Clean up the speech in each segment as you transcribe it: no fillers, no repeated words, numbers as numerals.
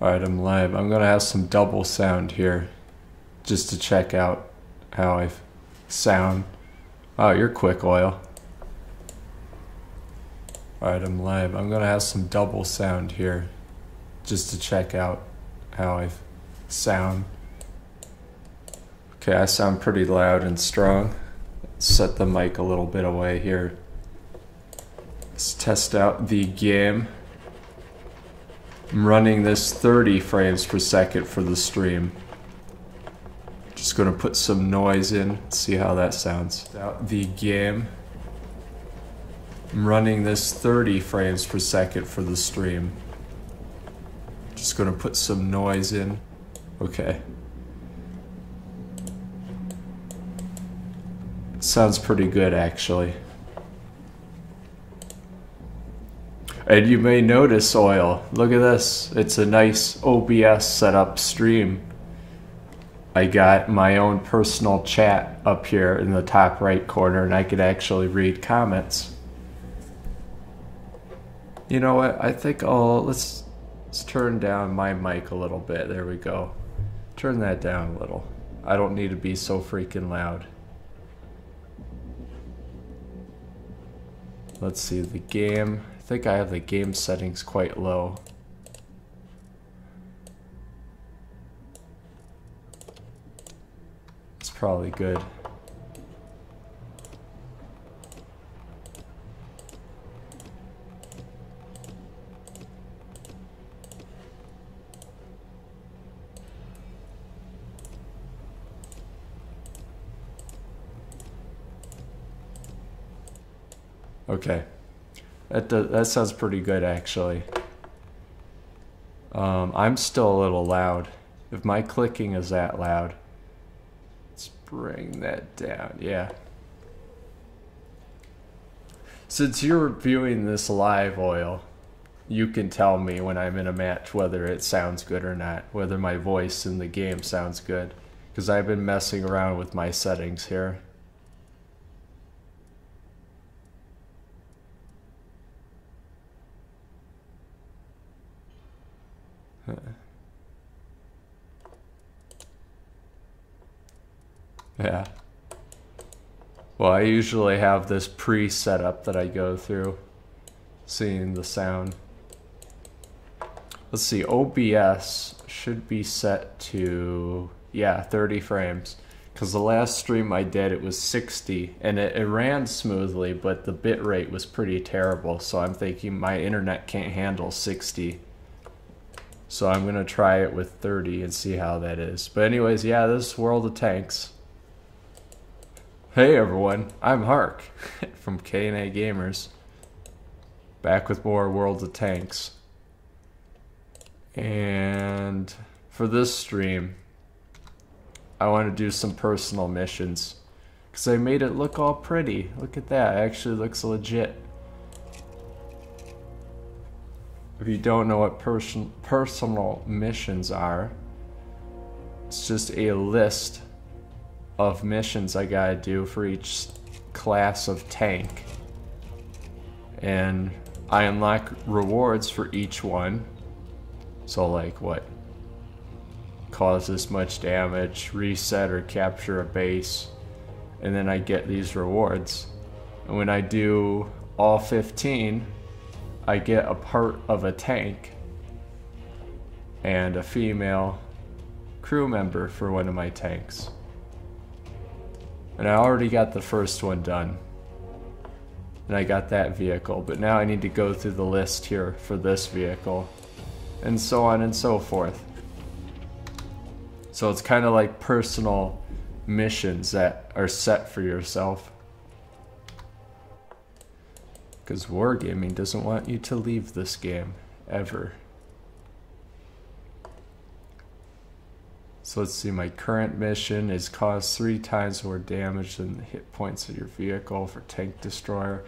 Alright, I'm live. I'm gonna have some double sound here just to check out how I sound. Oh, you're quick, Oil. Alright, I'm live. I'm gonna have some double sound here just to check out how I sound. Okay, I sound pretty loud and strong. Set the mic a little bit away here. Let's test out the game. I'm running this 30 frames per second for the stream. Just gonna put some noise in, see how that sounds. Out the game. I'm running this 30 frames per second for the stream. Just gonna put some noise in. Okay. Sounds pretty good, actually. And you may notice, Oil, look at this. It's a nice OBS setup stream. I got my own personal chat up here in the top right corner, and I could actually read comments. You know what? I think let's turn down my mic a little bit. There we go. Turn that down a little. I don't need to be so freaking loud. Let's see the game. I think I have the game settings quite low. It's probably good. Okay. That sounds pretty good, actually. I'm still a little loud. If my clicking is that loud, let's bring that down. Yeah. Since you're viewing this live, Oil, you can tell me when I'm in a match whether it sounds good or not, whether my voice in the game sounds good, because I've been messing around with my settings here. Yeah. Well, I usually have this pre-setup that I go through, seeing the sound. Let's see, OBS should be set to, yeah, 30 frames. Because the last stream I did, it was 60, and it ran smoothly, but the bit rate was pretty terrible, so I'm thinking my internet can't handle 60. So I'm going to try it with 30 and see how that is. But anyways, yeah, this is World of Tanks. Hey everyone, I'm Hark from K&A Gamers. Back with more World of Tanks. And for this stream, I want to do some personal missions. Because I made it look all pretty. Look at that, it actually looks legit. If you don't know what personal missions are, it's just a list of missions I gotta do for each class of tank. And I unlock rewards for each one. So like what? Cause this much damage, reset or capture a base. And then I get these rewards. And when I do all 15, I get a part of a tank and a female crew member for one of my tanks. And I already got the first one done. And I got that vehicle, but now I need to go through the list here for this vehicle. And so on and so forth. So it's kind of like personal missions that are set for yourself. Because Wargaming doesn't want you to leave this game, ever. So let's see, my current mission is cause 3 times more damage than the hit points of your vehicle for tank destroyer.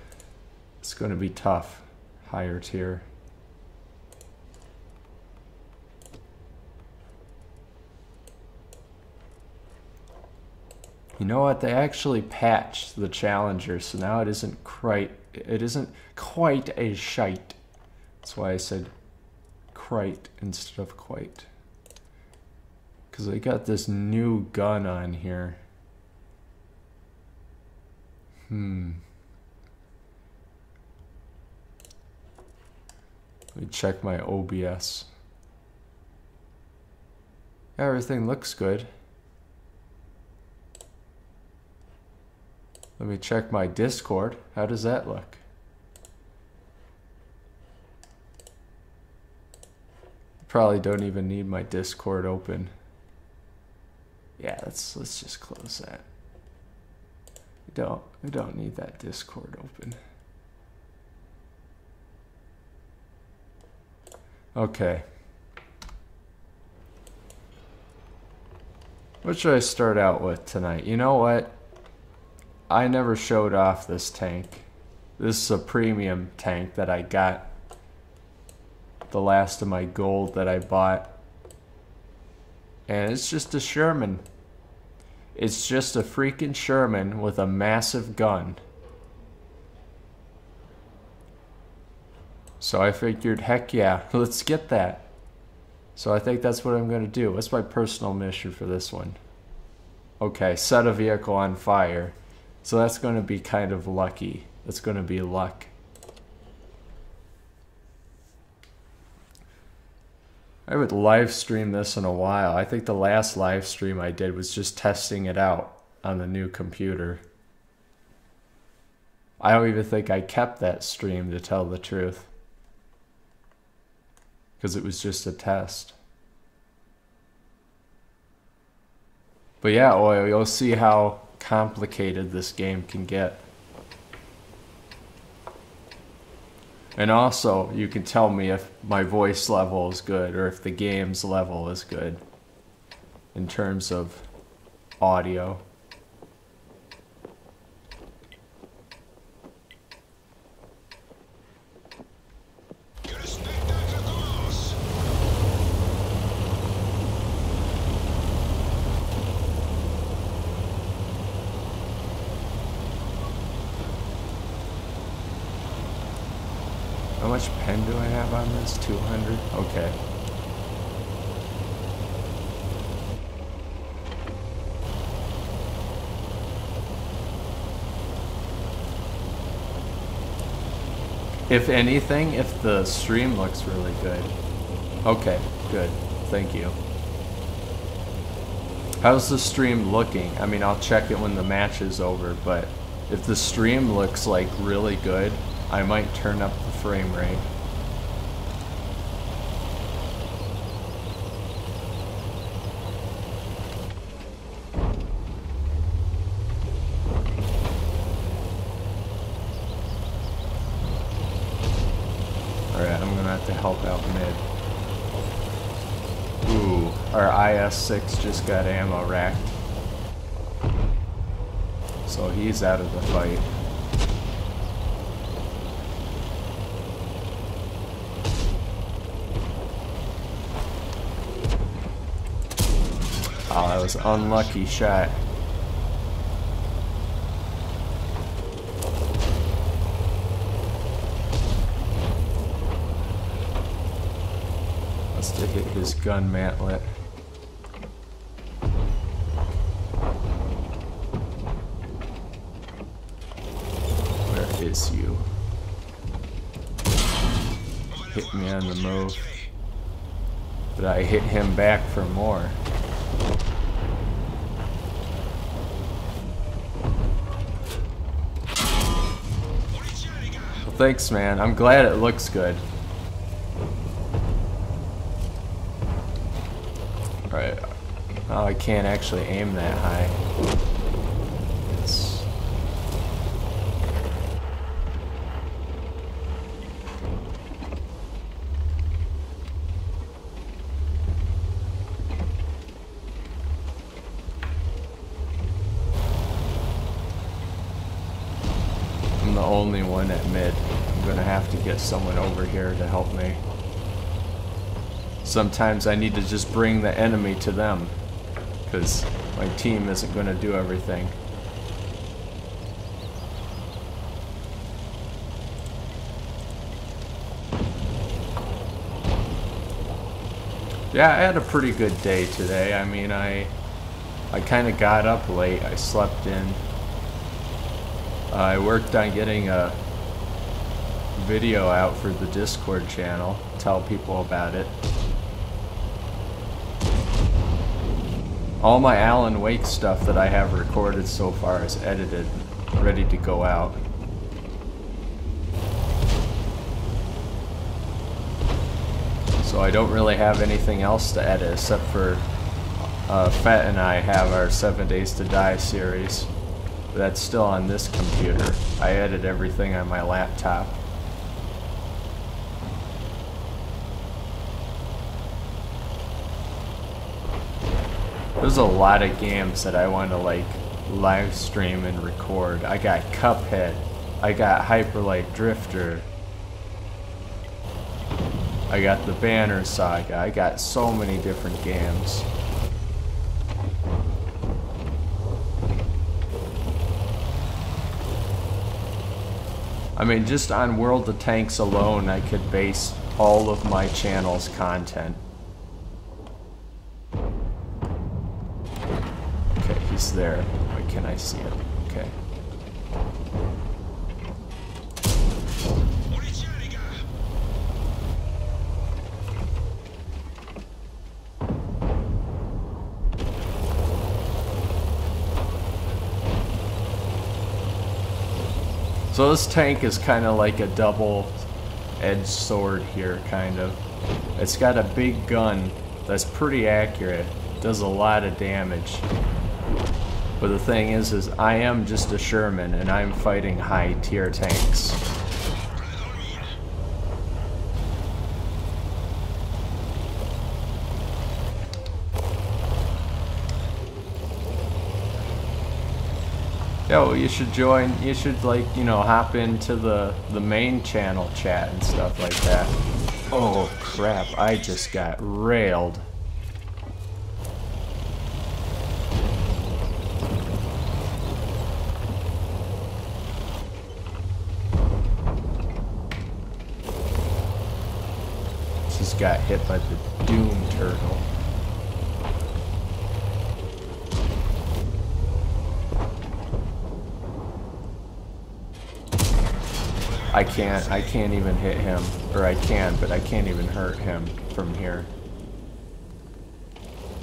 It's going to be tough. Higher tier. You know what? They actually patched the Challenger, so now it isn't quite a shite. That's why I said Quite instead of quite. Because I got this new gun on here. Let me check my OBS. Everything looks good. Let me check my Discord. How does that look? Probably don't even need my Discord open. Yeah, let's just close that. We don't need that Discord open. Okay. What should I start out with tonight? You know what? I never showed off this tank. This is a premium tank that I got. The last of my gold that I bought. And it's just a Sherman. It's just a freaking Sherman with a massive gun. So I figured, heck yeah, let's get that. So I think that's what I'm going to do. What's my personal mission for this one? Okay, set a vehicle on fire. So that's going to be kind of lucky. That's going to be luck. I haven't live streamed this in a while. I think the last live stream I did was just testing it out on the new computer. I don't even think I kept that stream, to tell the truth. Because it was just a test. But yeah, well, you'll see how complicated this game can get. And also, you can tell me if my voice level is good or if the game's level is good in terms of audio. How much pen do I have on this? 200? Okay. If anything, if the stream looks really good. Okay, good. Thank you. How's the stream looking? I mean, I'll check it when the match is over, but if the stream looks like really good, I might turn up the frame rate. Alright, I'm gonna have to help out mid. Ooh, our IS-6 just got ammo racked. So he's out of the fight. Oh, that was an unlucky shot. Must have hit his gun mantlet. Where is you? Hit me on the move. But I hit him back for more. Thanks, man. I'm glad it looks good. Alright. Oh, I can't actually aim that high. Yes. I'm the only one at mid. I'm gonna have to get someone over here to help me. Sometimes I need to just bring the enemy to them, because my team isn't gonna do everything. Yeah, I had a pretty good day today. I mean, I kind of got up late. I slept in. I worked on getting a video out for the Discord channel. Tell people about it. All my Alan Wake stuff that I have recorded so far is edited, ready to go out. So I don't really have anything else to edit except for Fett and I have our 7 Days to Die series. But that's still on this computer. I edit everything on my laptop. There's a lot of games that I want to like live stream and record. I got Cuphead. I got Hyperlight Drifter. I got the Banner Saga. I got so many different games. I mean, just on World of Tanks alone, I could base all of my channel's content. Okay, he's there. Wait, can I see him? Okay. So this tank is kind of like a double-edged sword here, kind of. It's got a big gun that's pretty accurate, does a lot of damage. But the thing is I am just a Sherman and I'm fighting high-tier tanks. Yo, you should join, you should like, you know, hop into the main channel chat and stuff like that. Oh crap, I just got railed. Just got hit by the Doom Turtle. I can't even hit him, or I can, but I can't even hurt him from here.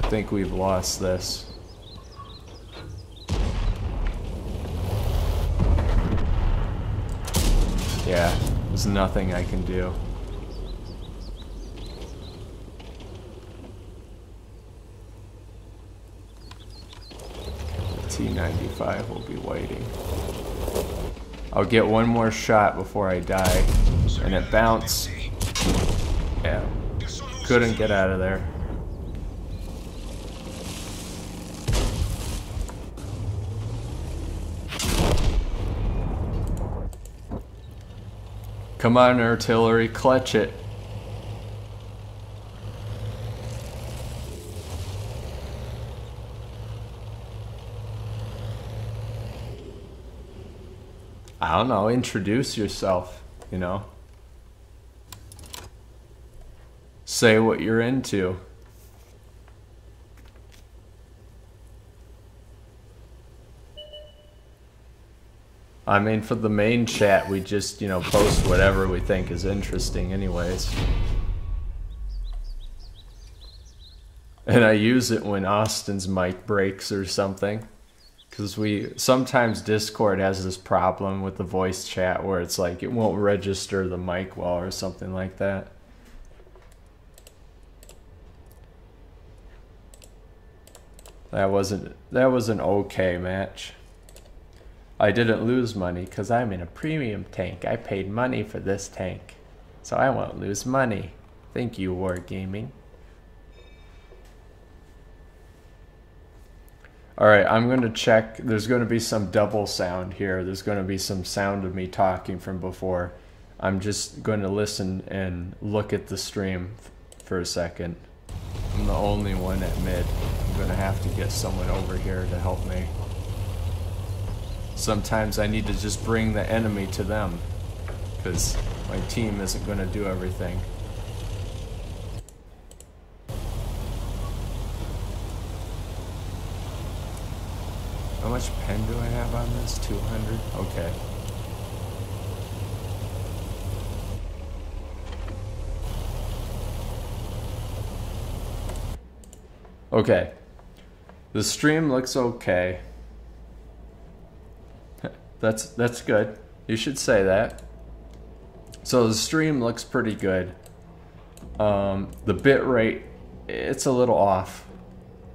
I think we've lost this. Yeah, there's nothing I can do. The T-95 will be waiting. I'll get one more shot before I die, and it bounced. Yeah, couldn't get out of there. Come on, artillery, clutch it. I don't know, introduce yourself, you know. Say what you're into. I mean, for the main chat, we just, you know, post whatever we think is interesting anyways. And I use it when Austin's mic breaks or something. Because sometimes Discord has this problem with the voice chat where it's like it won't register the mic well or something like that. That was an okay match. I didn't lose money because I'm in a premium tank. I paid money for this tank, so I won't lose money. Thank you, Wargaming. Alright, I'm going to check. There's going to be some double sound here. There's going to be some sound of me talking from before. I'm just going to listen and look at the stream for a second. I'm the only one at mid. I'm going to have to get someone over here to help me. Sometimes I need to just bring the enemy to them, because my team isn't going to do everything. much pen do I have on this? 200? Okay. Okay. The stream looks okay. That's good. You should say that. So the stream looks pretty good. The bit rate, it's a little off.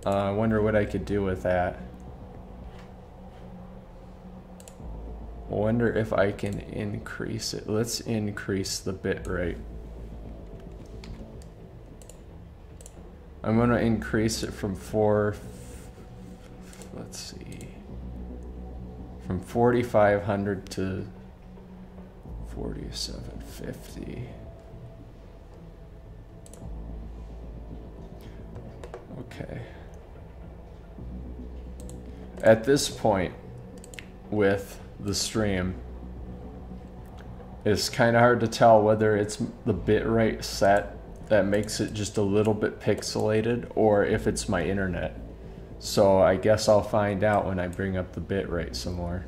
I wonder what I could do with that. I wonder if I can increase it. Let's increase the bit rate. I'm gonna increase it from let's see, from 4,500 to 4,750. Okay. At this point with the stream, it's kind of hard to tell whether it's the bit rate set that makes it just a little bit pixelated or if it's my internet. So I guess I'll find out when I bring up the bit rate some more.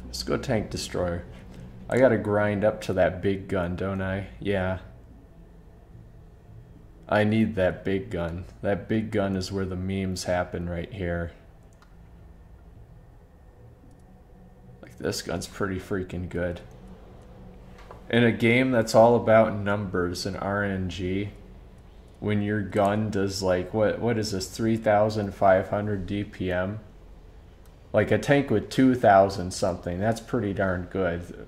Let's go tank destroyer. I gotta grind up to that big gun, don't I? Yeah. I need that big gun. That big gun is where the memes happen right here. Like, this gun's pretty freaking good. In a game that's all about numbers and RNG, when your gun does like, what is this, 3,500 DPM? Like a tank with 2,000 something, that's pretty darn good.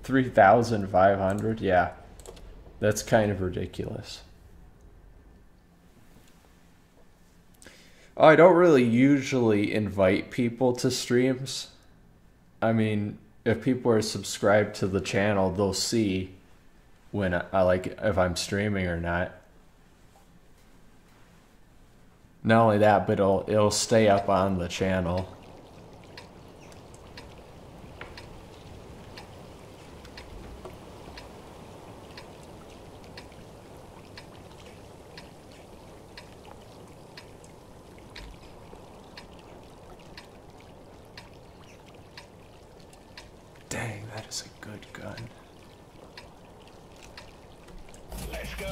3,500, yeah. That's kind of ridiculous. I don't really usually invite people to streams. I mean, if people are subscribed to the channel, they'll see when I like if I'm streaming or not. Not only that, but it'll stay up on the channel. Dang, that is a good gun. Let's go.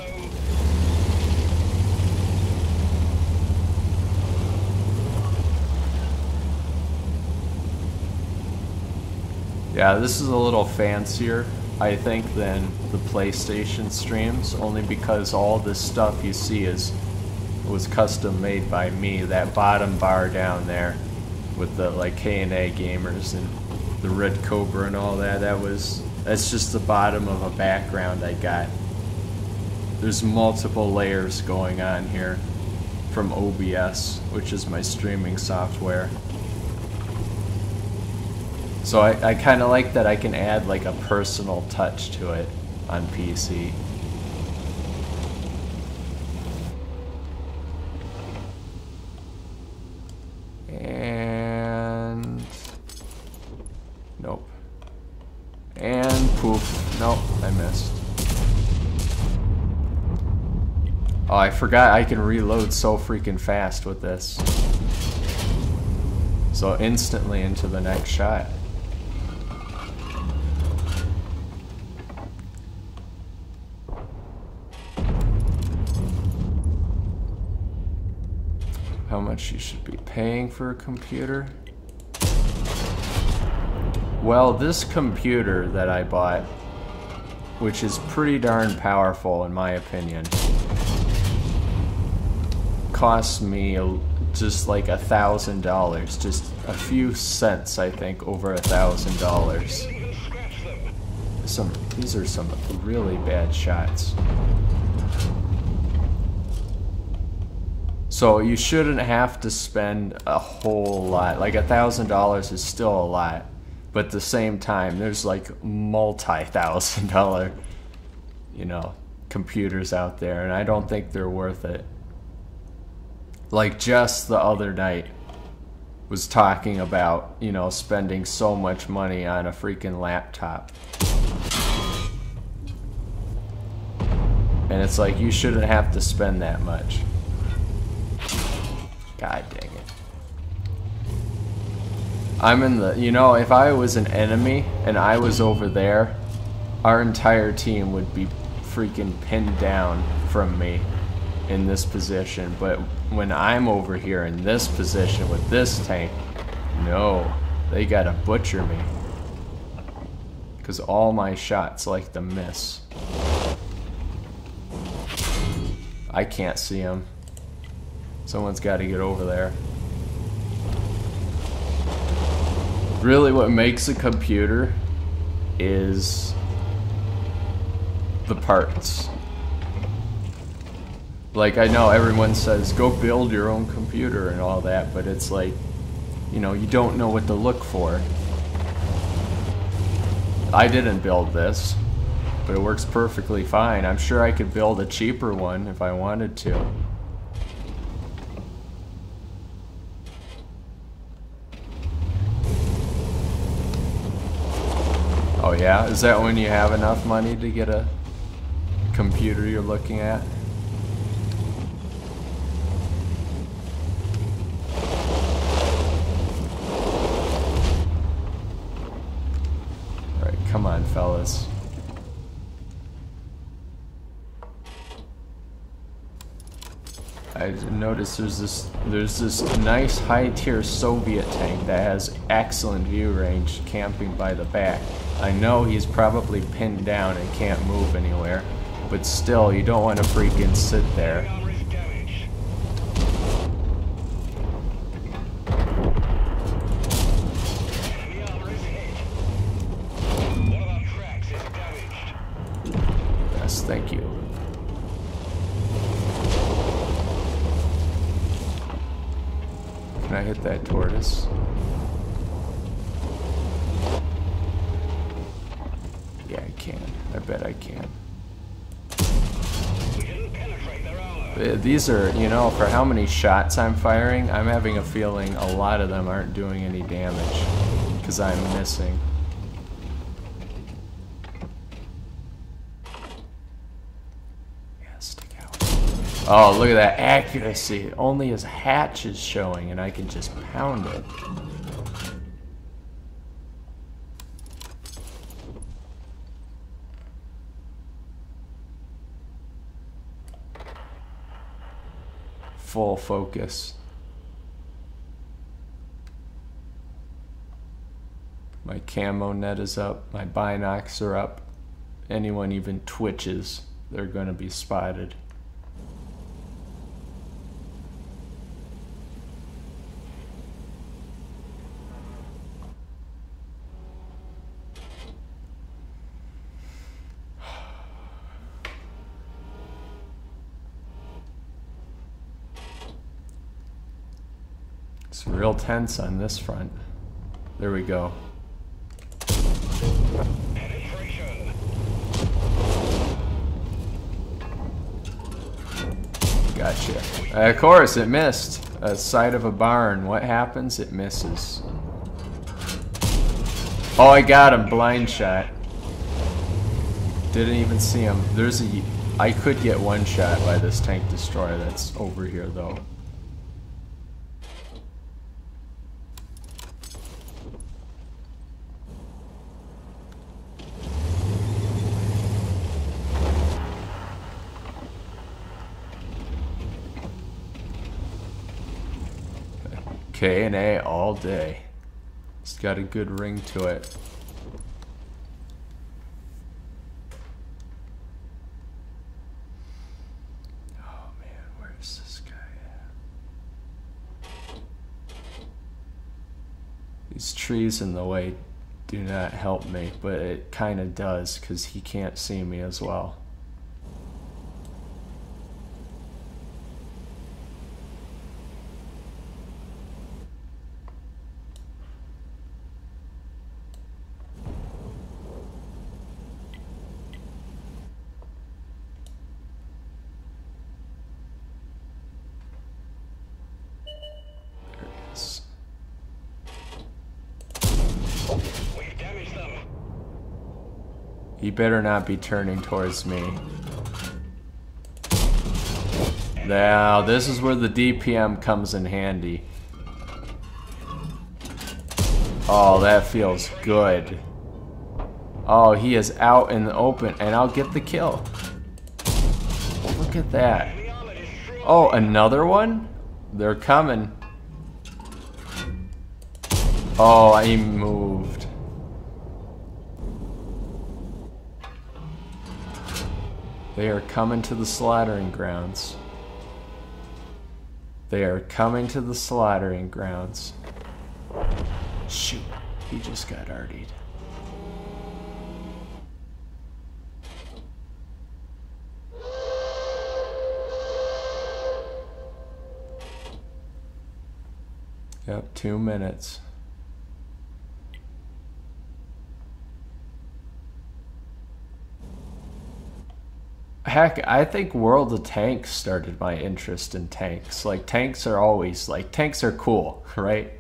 Yeah, this is a little fancier, I think, than the PlayStation streams, only because all this stuff you see was custom made by me. That bottom bar down there with the like K&A gamers and the red cobra and all that, that's just the bottom of a background I got. There's multiple layers going on here from OBS, which is my streaming software. So I kind of like that I can add like a personal touch to it on PC. And nope. And poof. Nope, I missed. Oh, I forgot I can reload so freaking fast with this. So instantly into the next shot. How much you should be paying for a computer? Well, this computer that I bought, which is pretty darn powerful in my opinion, cost me just like $1,000, just a few cents, I think, over $1,000. These are some really bad shots. So you shouldn't have to spend a whole lot. Like $1,000 is still a lot, but at the same time, there's like multi-$1,000, you know, computers out there, and I don't think they're worth it. Like just the other night was talking about, you know, spending so much money on a freaking laptop. And it's like, you shouldn't have to spend that much. God dang it. I'm in the, you know, if I was an enemy and I was over there, our entire team would be freaking pinned down from me in this position. But when I'm over here in this position with this tank, no, they gotta butcher me. Because all my shots like to miss. I can't see him. Someone's gotta get over there. Really what makes a computer is the parts. Like, I know everyone says go build your own computer and all that, but it's like, you know, you don't know what to look for. I didn't build this, but it works perfectly fine. I'm sure I could build a cheaper one if I wanted to. Oh yeah? Is that when you have enough money to get a computer you're looking at? Alright, come on, fellas. I noticed there's this nice high-tier Soviet tank that has excellent view range camping by the back. I know he's probably pinned down and can't move anywhere, but still, you don't want to freaking sit there. Yes, thank you. Can I hit that tortoise? Yeah, I can. I bet I can. These are, you know, for how many shots I'm firing, I'm having a feeling a lot of them aren't doing any damage because I'm missing. Yeah, stick out. Oh, look at that accuracy. Only his hatch is showing and I can just pound it. Full focus. My camo net is up, my binocs are up. Anyone even twitches, they're gonna be spotted. It's real tense on this front. There we go. Gotcha. Of course, it missed. A side of a barn. What happens? It misses. Oh, I got him. Blind shot. Didn't even see him. There's a... I could get one shot by this tank destroyer that's over here, though. K&A all day. It's got a good ring to it. Oh man, where's this guy at? These trees in the way do not help me, but it kind of does because he can't see me as well. He better not be turning towards me. Now, this is where the DPM comes in handy. Oh, that feels good. Oh, he is out in the open, and I'll get the kill. Look at that. Oh, another one? They're coming. Oh, I moved. They are coming to the slaughtering grounds. They are coming to the slaughtering grounds. Shoot, he just got artied. Yep, 2 minutes. Heck, I think World of Tanks started my interest in tanks. Like, tanks are always, like, tanks are cool, right?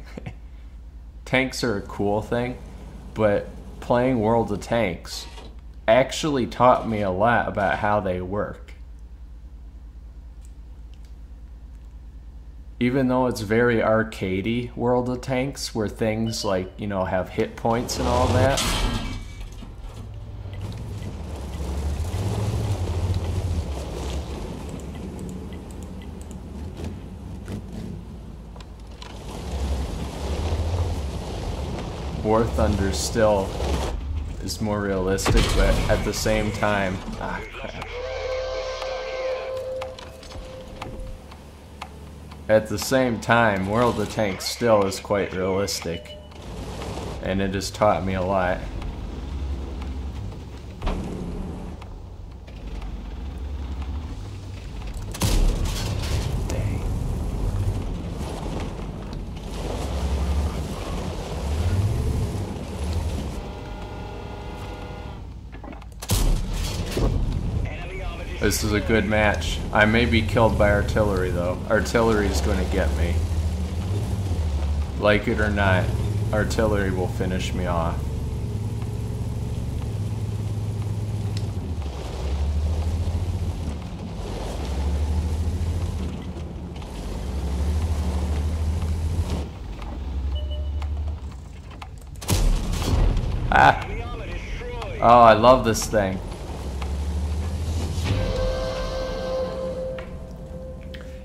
Tanks are a cool thing, but playing World of Tanks actually taught me a lot about how they work. Even though it's very arcadey, World of Tanks, where things like, you know, have hit points and all that. War Thunder still is more realistic, but at the same time, crap. At the same time, World of Tanks still is quite realistic, and it has taught me a lot. This is a good match. I may be killed by artillery though. Artillery is going to get me. Like it or not, artillery will finish me off. Ah! Oh, I love this thing.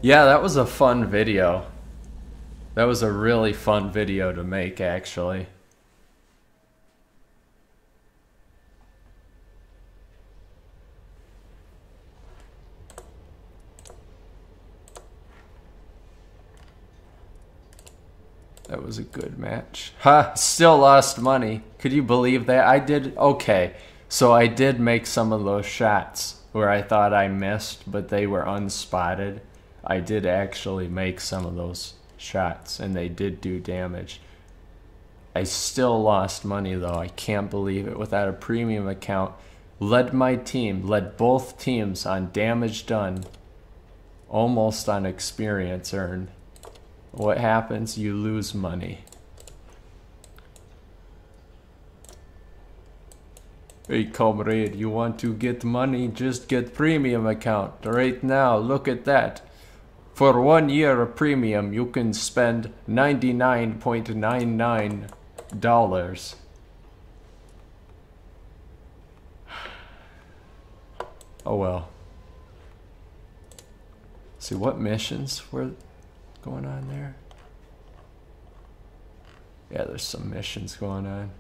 Yeah, that was a fun video. That was a really fun video to make, actually. That was a good match. Ha! Still lost money. Could you believe that? I did... Okay, so I did make some of those shots where I thought I missed, but they were unspotted. I did actually make some of those shots, and they did do damage. I still lost money, though. I can't believe it. Without a premium account, led my team, led both teams on damage done, almost on experience earned. What happens? You lose money. Hey, comrade, you want to get money? Just get premium account. Right now, look at that. For 1 year of premium, you can spend $99.99. Oh well. See, what missions were going on there? Yeah, there's some missions going on.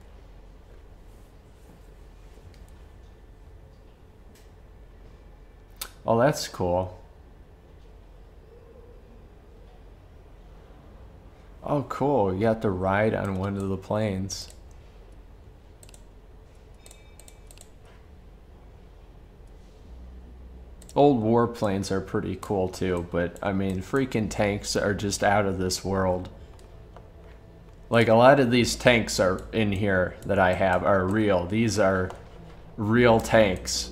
Oh, that's cool. Oh, cool. You have to ride on one of the planes. Old warplanes are pretty cool too, but I mean, freaking tanks are just out of this world. Like, a lot of these tanks are in here that I have are real. These are real tanks.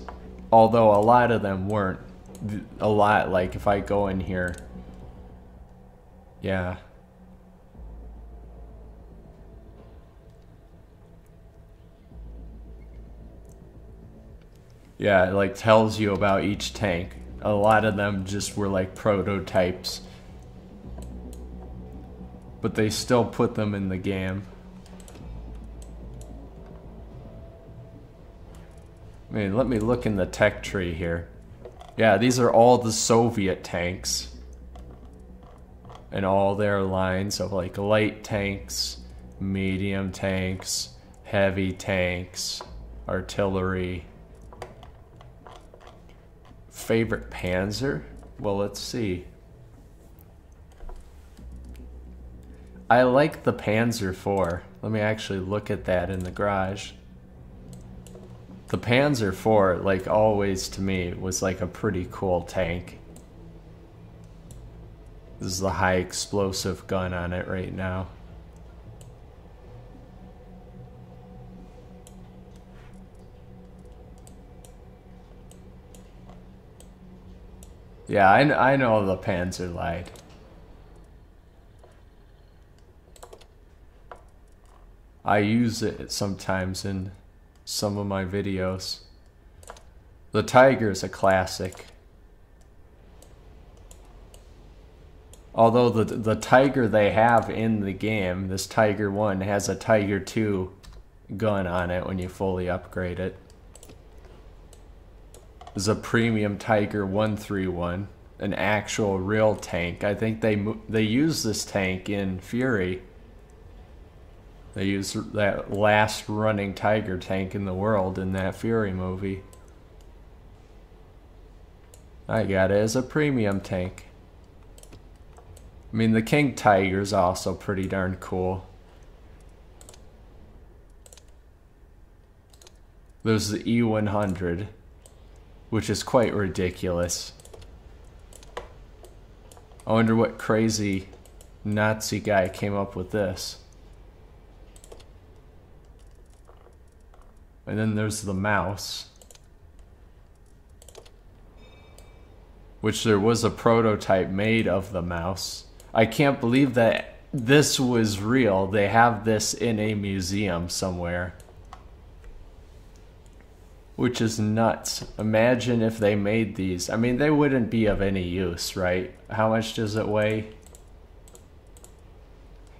Although a lot of them weren't. A lot, like if I go in here. Yeah. Yeah, it like tells you about each tank. a lot of them just were like prototypes. But they still put them in the game. I mean, let me look in the tech tree here. Yeah, these are all the Soviet tanks. And all their lines of like light tanks, medium tanks, heavy tanks, artillery. Favorite Panzer? Well, let's see. I like the Panzer IV. Let me actually look at that in the garage. The Panzer IV, like always to me, was like a pretty cool tank. This is the high explosive gun on it right now. Yeah, I know the Panzer lied. I use it sometimes in some of my videos. The Tiger is a classic. Although the Tiger they have in the game, this Tiger 1, has a Tiger 2 gun on it when you fully upgrade it. This is a premium Tiger 131, an actual real tank. I think they use this tank in Fury. They used that last running Tiger tank in the world in that Fury movie. I got it as a premium tank. I mean, the King Tiger is also pretty darn cool. There's the E100, which is quite ridiculous. I wonder what crazy Nazi guy came up with this. And then there's the Mouse, which there was a prototype made of the Mouse. I can't believe that this was real. They have this in a museum somewhere, which is nuts. Imagine if they made these. I mean, they wouldn't be of any use, right? How much does it weigh?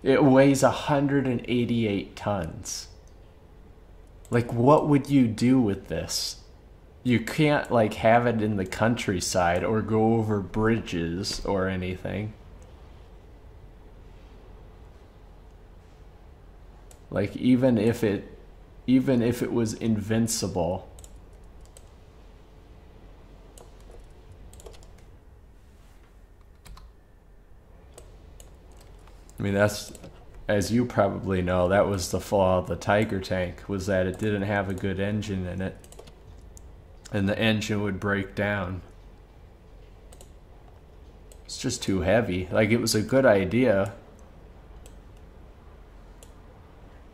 It weighs 188 tons. Like, what would you do with this? You can't, like, have it in the countryside or go over bridges or anything. Like, even if it was invincible. I mean, that's, as you probably know, that was the flaw of the Tiger tank, was that it didn't have a good engine in it. And the engine would break down. It's just too heavy. Like, it was a good idea.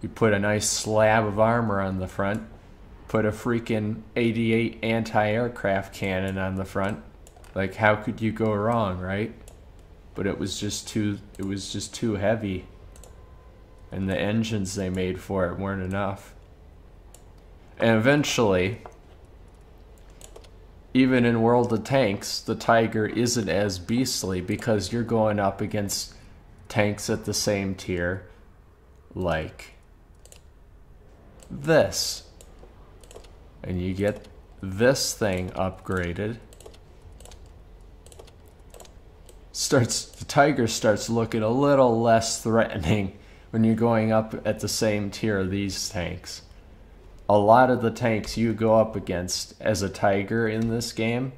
You put a nice slab of armor on the front, put a freaking 88 anti-aircraft cannon on the front. Like, how could you go wrong, right? But it was just too heavy. And the engines they made for it weren't enough. And eventually, even in World of Tanks, the Tiger isn't as beastly because you're going up against tanks at the same tier, like this. And you get this thing upgraded. The Tiger starts looking a little less threatening when you're going up at the same tier of these tanks. A lot of the tanks you go up against as a Tiger in this game,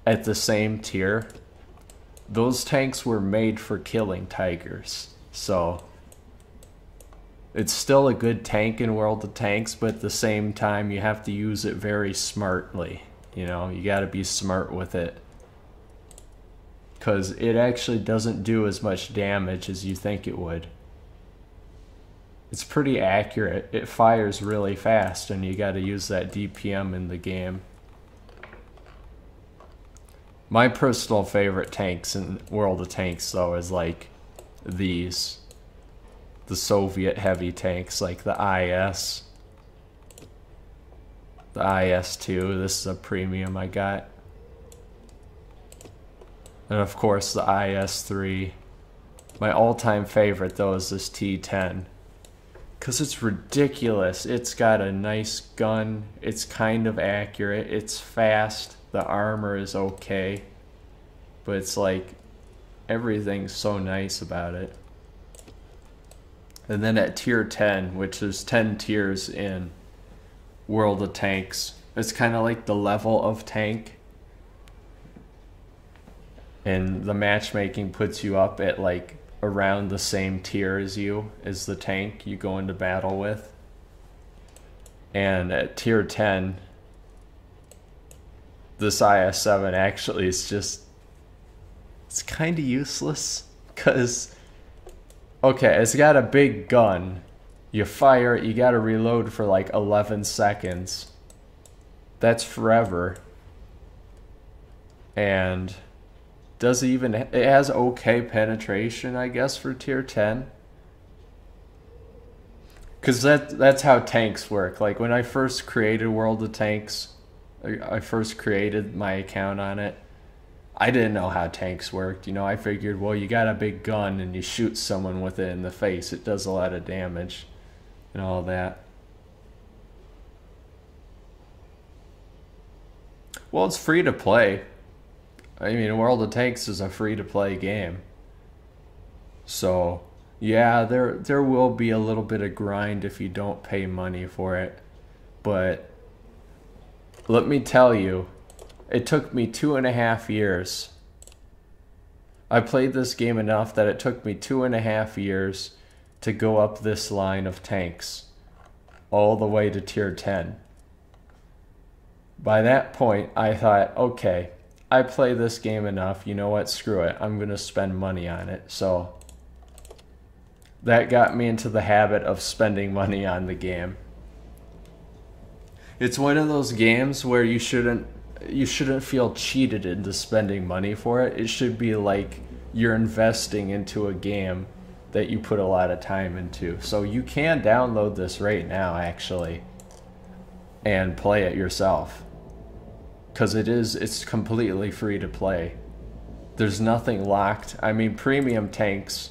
at the same tier, those tanks were made for killing Tigers. So, it's still a good tank in World of Tanks, but at the same time, you have to use it very smartly. You know, you gotta be smart with it. Because it actually doesn't do as much damage as you think it would. It's pretty accurate. It fires really fast, and you gotta use that DPM in the game. My personal favorite tanks in World of Tanks, though, is like these. The Soviet heavy tanks, like the IS. The IS-2, this is a premium I got. And of course the IS-3. My all-time favorite though is this T-10. Because it's ridiculous. It's got a nice gun. It's kind of accurate. It's fast. The armor is okay. But it's like, everything's so nice about it. And then at tier 10, which there's 10 tiers in World of Tanks, it's kind of like the level of tank. And the matchmaking puts you up at like around the same tier as you, as the tank you go into battle with. And at tier 10, this IS-7 actually is just, it's kind of useless, because, okay, it's got a big gun. You fire it, you gotta reload for like 11 seconds. That's forever. And does it even, it has okay penetration, I guess, for tier 10. Because that's how tanks work. Like when I first created World of Tanks, I first created my account on it, I didn't know how tanks worked. You know, I figured, well, you got a big gun and you shoot someone with it in the face, it does a lot of damage and all that. Well, it's free to play. I mean, World of Tanks is a free-to-play game. So, yeah, there will be a little bit of grind if you don't pay money for it. But let me tell you, it took me 2.5 years. I played this game enough that it took me 2.5 years to go up this line of tanks, all the way to tier 10. By that point, I thought, okay, I play this game enough, you know what, screw it, I'm gonna spend money on it. So that got me into the habit of spending money on the game. It's one of those games where you shouldn't feel cheated into spending money for it. It should be like you're investing into a game that you put a lot of time into. So you can download this right now, actually, and play it yourself. Because it's completely free to play. There's nothing locked. I mean, premium tanks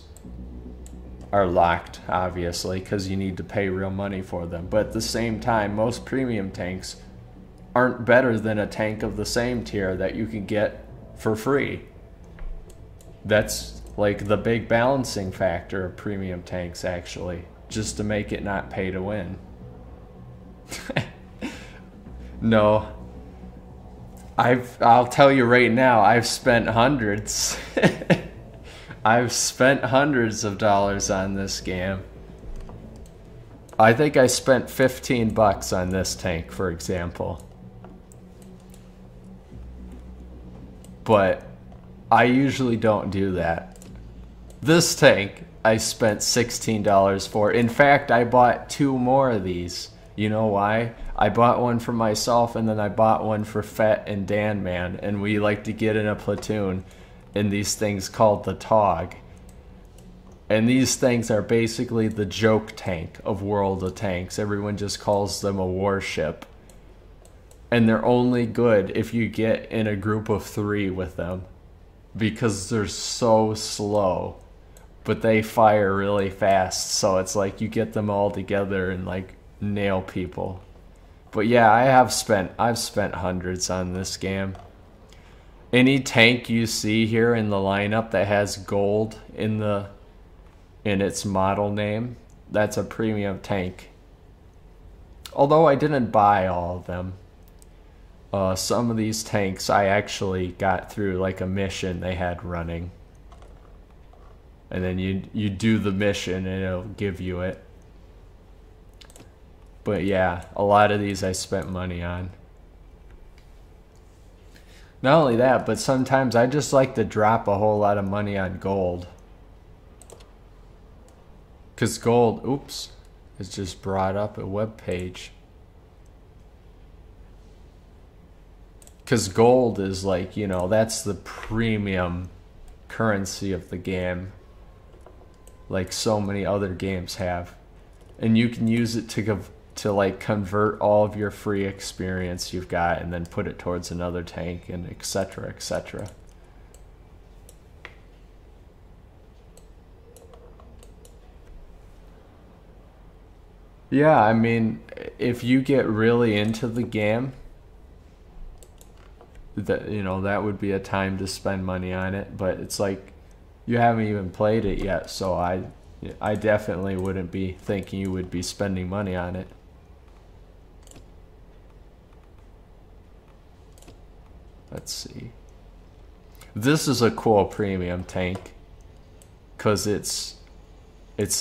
are locked, obviously, because you need to pay real money for them. But at the same time, most premium tanks aren't better than a tank of the same tier that you can get for free. That's like the big balancing factor of premium tanks, actually, just to make it not pay to win. No. I'll tell you right now, I've spent hundreds. I've spent hundreds of dollars on this game. I think I spent $15 on this tank, for example. But I usually don't do that. This tank, I spent $16 for. In fact, I bought 2 more of these. You know why? I bought one for myself, and then I bought one for Fett and Dan Man, and we like to get in a platoon in these things called the TOG. And these things are basically the joke tank of World of Tanks. Everyone just calls them a warship. And they're only good if you get in a group of 3 with them, because they're so slow, but they fire really fast. So it's like you get them all together and like nail people. But yeah, I've spent hundreds on this game. Any tank you see here in the lineup that has gold in its model name, that's a premium tank. Although I didn't buy all of them. Some of these tanks I actually got through like a mission they had running. And then you do the mission and it'll give you it. But yeah, a lot of these I spent money on. Not only that, but sometimes I just like to drop a whole lot of money on gold. Because gold, oops, it's just brought up a web page. Because gold is like, you know, that's the premium currency of the game. Like so many other games have. And you can use it to like convert all of your free experience you've got and then put it towards another tank and etc, etc. Yeah, I mean, if you get really into the game, that that would be a time to spend money on it. But it's like you haven't even played it yet, so I definitely wouldn't be thinking you would be spending money on it. Let's see. This is a cool premium tank because it's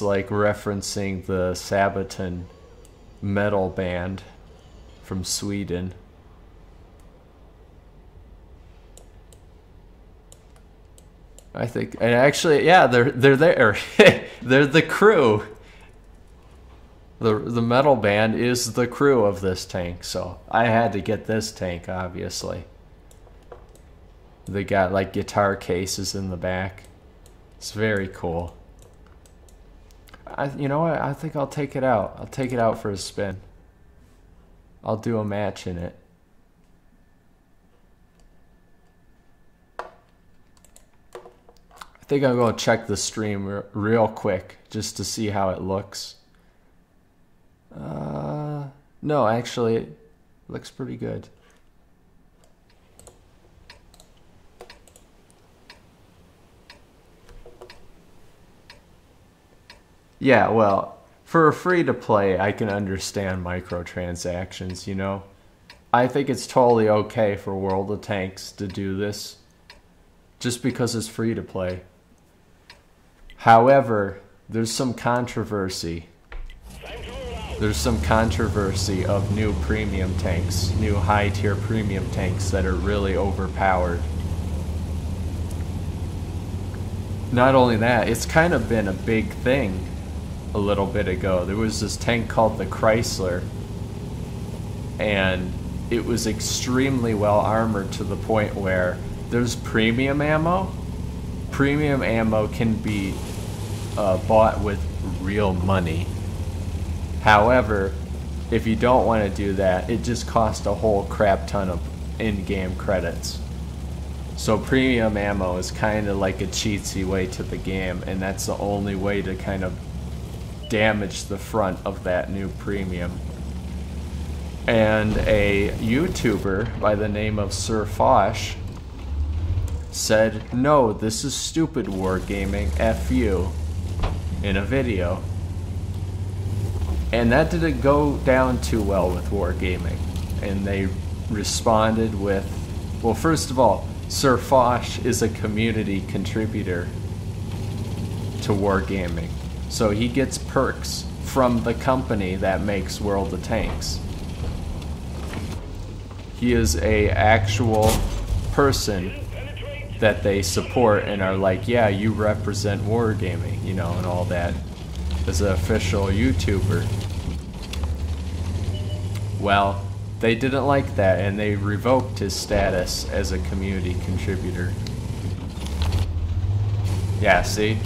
like referencing the Sabaton metal band from Sweden. I think, and actually, yeah, they're there. They're the crew. The metal band is the crew of this tank, so I had to get this tank, obviously. They got like guitar cases in the back. It's very cool. You know what? I think I'll take it out. I'll take it out for a spin. I'll do a match in it. I think I'll go check the stream real quick just to see how it looks. No, actually, it looks pretty good. Yeah, well, for a free-to-play, I can understand microtransactions, you know? I think it's totally okay for World of Tanks to do this, just because it's free-to-play. However, there's some controversy. There's some controversy of new premium tanks, new high-tier premium tanks that are really overpowered. Not only that, it's kind of been a big thing a little bit ago. There was this tank called the Chrysler, and it was extremely well armored to the point where there's premium ammo. Premium ammo can be bought with real money. However, if you don't want to do that, it just costs a whole crap ton of in-game credits. So premium ammo is kind of like a cheatsy way to the game, and that's the only way to kind of damage the front of that new premium. And a YouTuber by the name of Sir Fosh said, "No, this is stupid wargaming, F you," in a video. And that didn't go down too well with wargaming. And they responded with, well, first of all, Sir Fosh is a community contributor to wargaming. So he gets perks from the company that makes World of Tanks. He is a actual person that they support and are like, yeah, you represent wargaming, you know, and all that, as an official YouTuber. Well, they didn't like that, and they revoked his status as a community contributor. Yeah, see?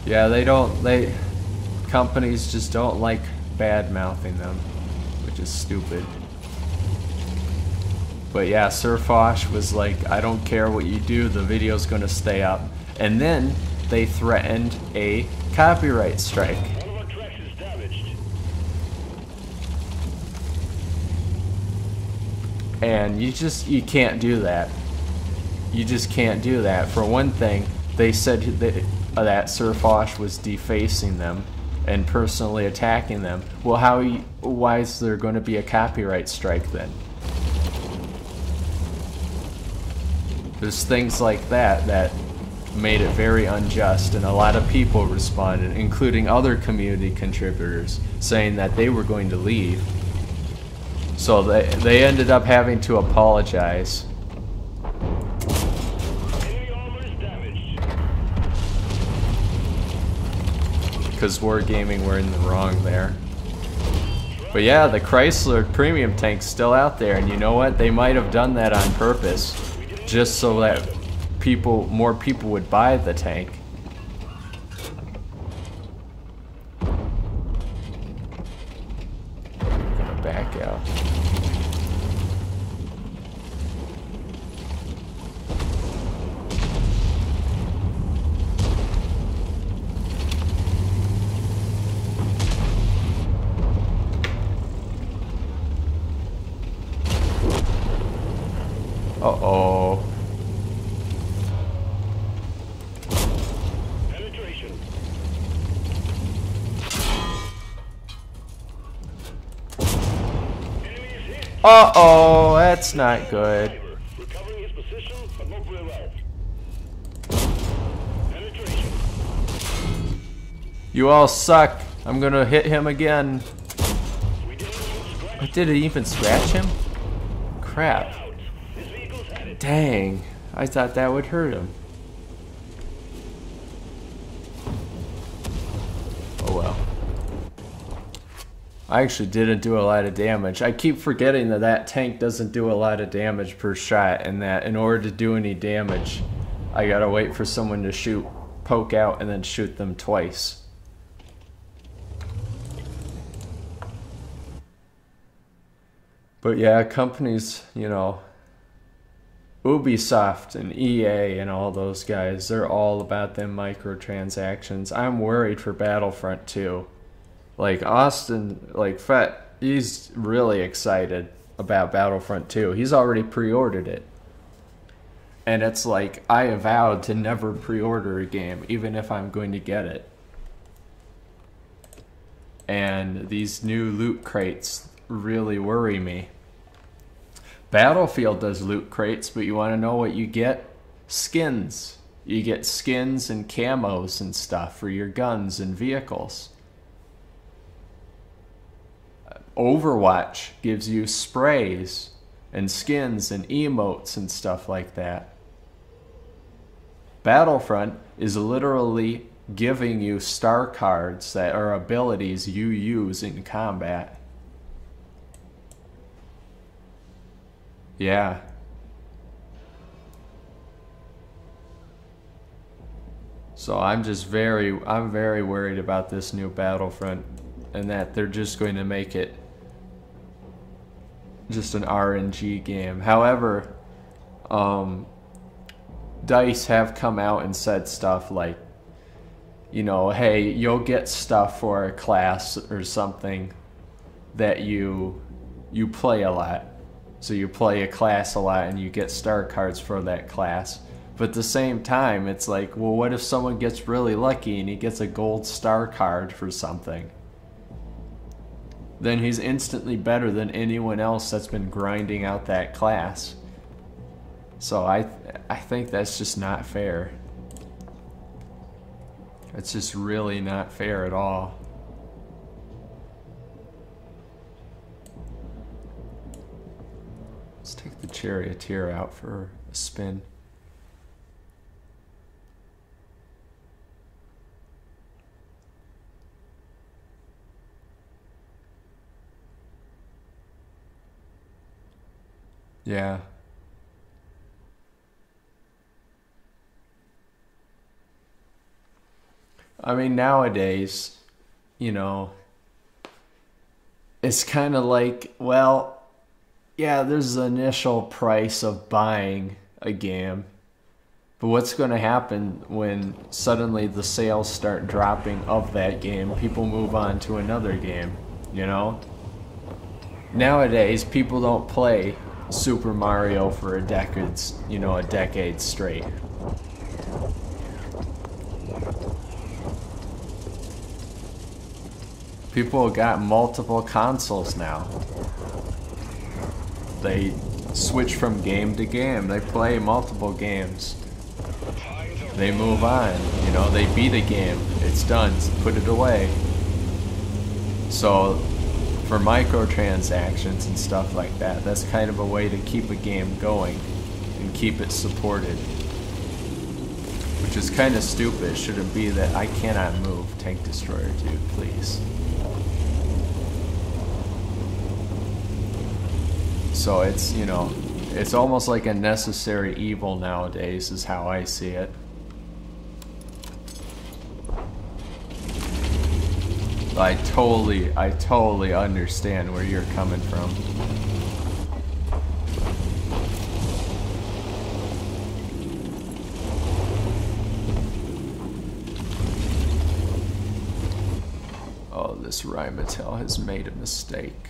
Yeah, companies just don't like bad-mouthing them, which is stupid. But yeah, Sir Fosh was like, I don't care what you do, the video's gonna stay up. And then they threatened a copyright strike. And you can't do that. You just can't do that. For one thing, they said that Sir Fosh was defacing them and personally attacking them. Well, why is there going to be a copyright strike then? There's things like that that made it very unjust, and a lot of people responded, including other community contributors, saying that they were going to leave. So they ended up having to apologize. Because wargaming were in the wrong there. But yeah, the Chrysler premium tank's still out there, and you know what? They might have done that on purpose, just so that more people would buy the tank. I'm gonna back out. Uh-oh. Penetration. Enemy is hit. Uh-oh, that's not good. Recovering his position, but not very well. Penetration. You all suck. I'm gonna hit him again. We didn't even scratch Did it even scratch him? Crap. out. This vehicle's had it. Dang. I thought that would hurt him. Oh well. I actually didn't do a lot of damage. I keep forgetting that that tank doesn't do a lot of damage per shot, and that in order to do any damage, I gotta wait for someone to shoot, poke out, and then shoot them twice. But yeah, companies, you know, Ubisoft and EA and all those guys, they're all about them microtransactions. I'm worried for Battlefront 2. Like Austin, like Fett, he's really excited about Battlefront 2. He's already pre-ordered it. And it's like, I have vowed to never pre-order a game, even if I'm going to get it. And these new loot crates really worry me. Battlefield does loot crates, but you want to know what you get? Skins. You get skins and camos and stuff for your guns and vehicles. Overwatch gives you sprays and skins and emotes and stuff like that. Battlefront is literally giving you star cards that are abilities you use in combat. Yeah. So I'm very worried about this new Battlefront, and that they're just going to make it just an RNG game. However, DICE have come out and said stuff like, you know, hey, you'll get stuff for a class or something that you play a lot. So you play a class a lot and you get star cards for that class. But at the same time, it's like, well, what if someone gets really lucky and he gets a gold star card for something? Then he's instantly better than anyone else that's been grinding out that class. So I think that's just not fair. It's just really not fair at all. Let's take the charioteer out for a spin. Yeah. I mean, nowadays, you know, it's kind of like, well, yeah, there's the initial price of buying a game. But what's going to happen when suddenly the sales start dropping of that game? People move on to another game, you know? Nowadays, people don't play Super Mario for a decade straight. People have got multiple consoles now. They switch from game to game. They play multiple games. They move on. You know, they beat a game. It's done. Put it away. So, for microtransactions and stuff like that, that's kind of a way to keep a game going and keep it supported. Which is kind of stupid. It shouldn't be that I cannot move. Tank Destroyer, dude, please. So it's, you know, it's almost like a necessary evil nowadays is how I see it. I totally understand where you're coming from. Oh, this Rhymetail has made a mistake.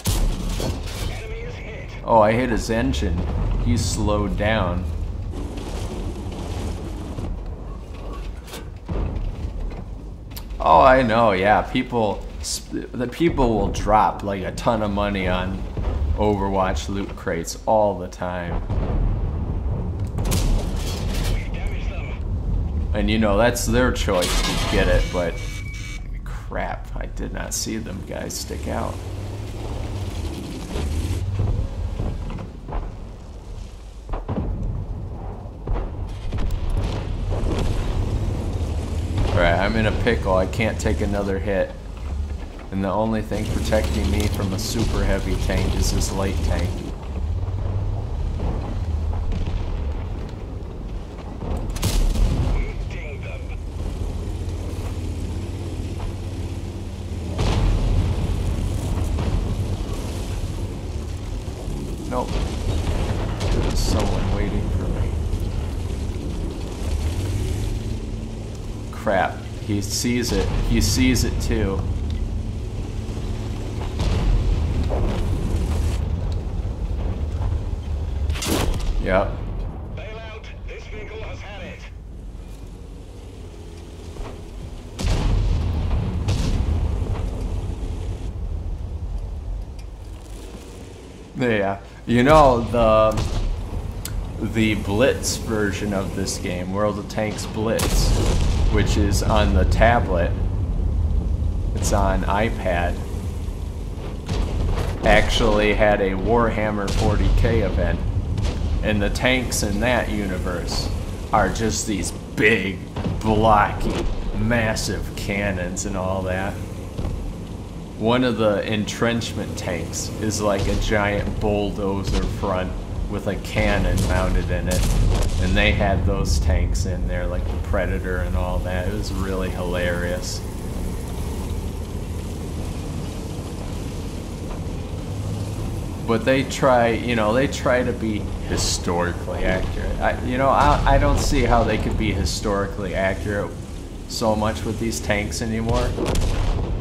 Enemy is hit. Oh, I hit his engine. He's slowed down. Oh, I know, yeah. The people will drop like a ton of money on Overwatch loot crates all the time. And you know, that's their choice to get it, but crap, I did not see them guys stick out. Alright, I'm in a pickle. I can't take another hit. And the only thing protecting me from a super heavy tank is this light tank. Nope. There's someone waiting for me. Crap. He sees it. He sees it too. Yep. Bail out. This vehicle has had it. Yeah. You know, the Blitz version of this game, World of Tanks Blitz, which is on the tablet, it's on iPad, actually had a Warhammer 40k event. And the tanks in that universe are just these big, blocky, massive cannons and all that. One of the entrenchment tanks is like a giant bulldozer front with a cannon mounted in it. And they had those tanks in there, like the Predator and all that. It was really hilarious. But they try, you know, they try to be historically accurate. I don't see how they could be historically accurate so much with these tanks anymore.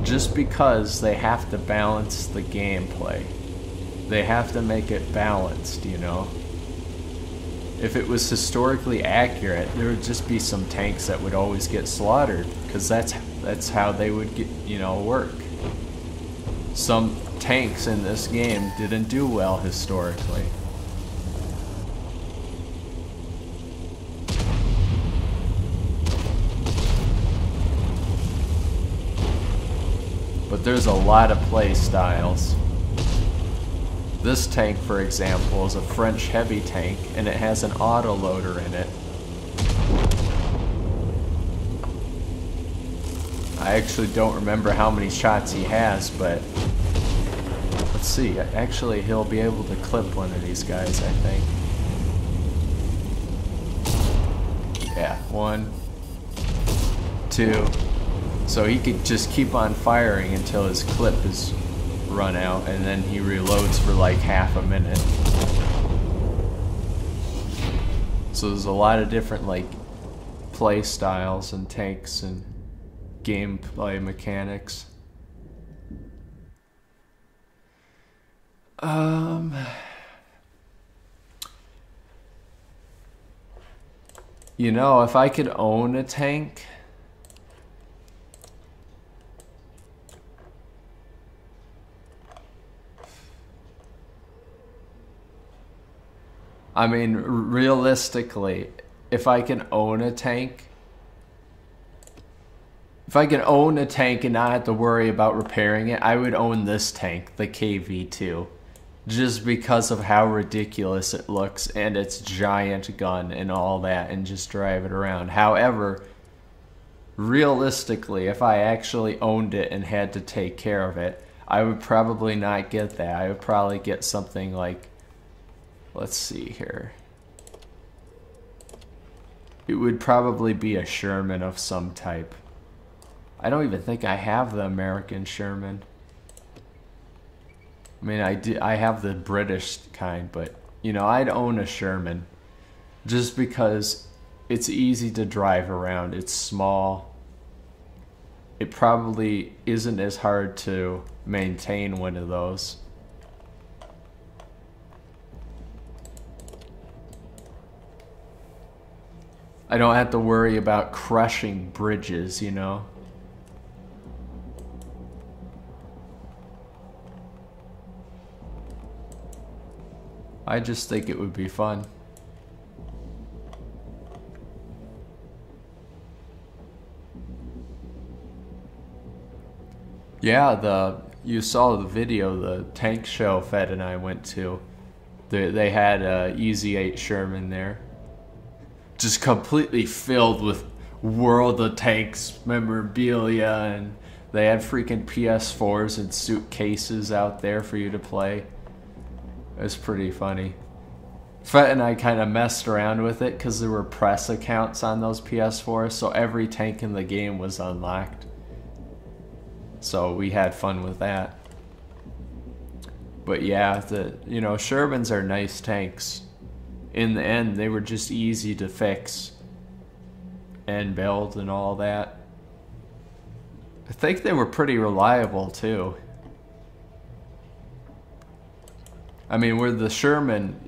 Just because they have to balance the gameplay. They have to make it balanced, you know. If it was historically accurate, there would just be some tanks that would always get slaughtered, because that's how they would get, you know, work. Some tanks in this game didn't do well historically. But there's a lot of play styles. This tank, for example, is a French heavy tank, and it has an autoloader in it. I actually don't remember how many shots he has, but let's see. Actually, he'll be able to clip one of these guys, I think. Yeah, 1, 2. So he could just keep on firing until his clip is run out, and then he reloads for like half a minute. So there's a lot of different like play styles and tanks and gameplay mechanics. You know, if I could own a tank, I mean, realistically, if I can own a tank, and not have to worry about repairing it, I would own this tank, the KV-2. Just because of how ridiculous it looks and its giant gun and all that, and just drive it around. However, realistically, if I actually owned it and had to take care of it, I would probably not get that. I would probably get something like, let's see here. It would probably be a Sherman of some type. I don't even think I have the American Sherman. I mean, I have the British kind, but, you know, I'd own a Sherman. Just because it's easy to drive around. It's small. It probably isn't as hard to maintain one of those. I don't have to worry about crushing bridges, you know? I just think it would be fun. Yeah, you saw the video, the tank show Fed and I went to. They had a Easy 8 Sherman there. Just completely filled with World of Tanks memorabilia, and they had freaking PS4s and suitcases out there for you to play. It was pretty funny. Fett and I kind of messed around with it because there were press accounts on those PS4s, so every tank in the game was unlocked. So we had fun with that. But yeah, Shermans are nice tanks. In the end, they were just easy to fix and build and all that. I think they were pretty reliable too. I mean, where the Sherman,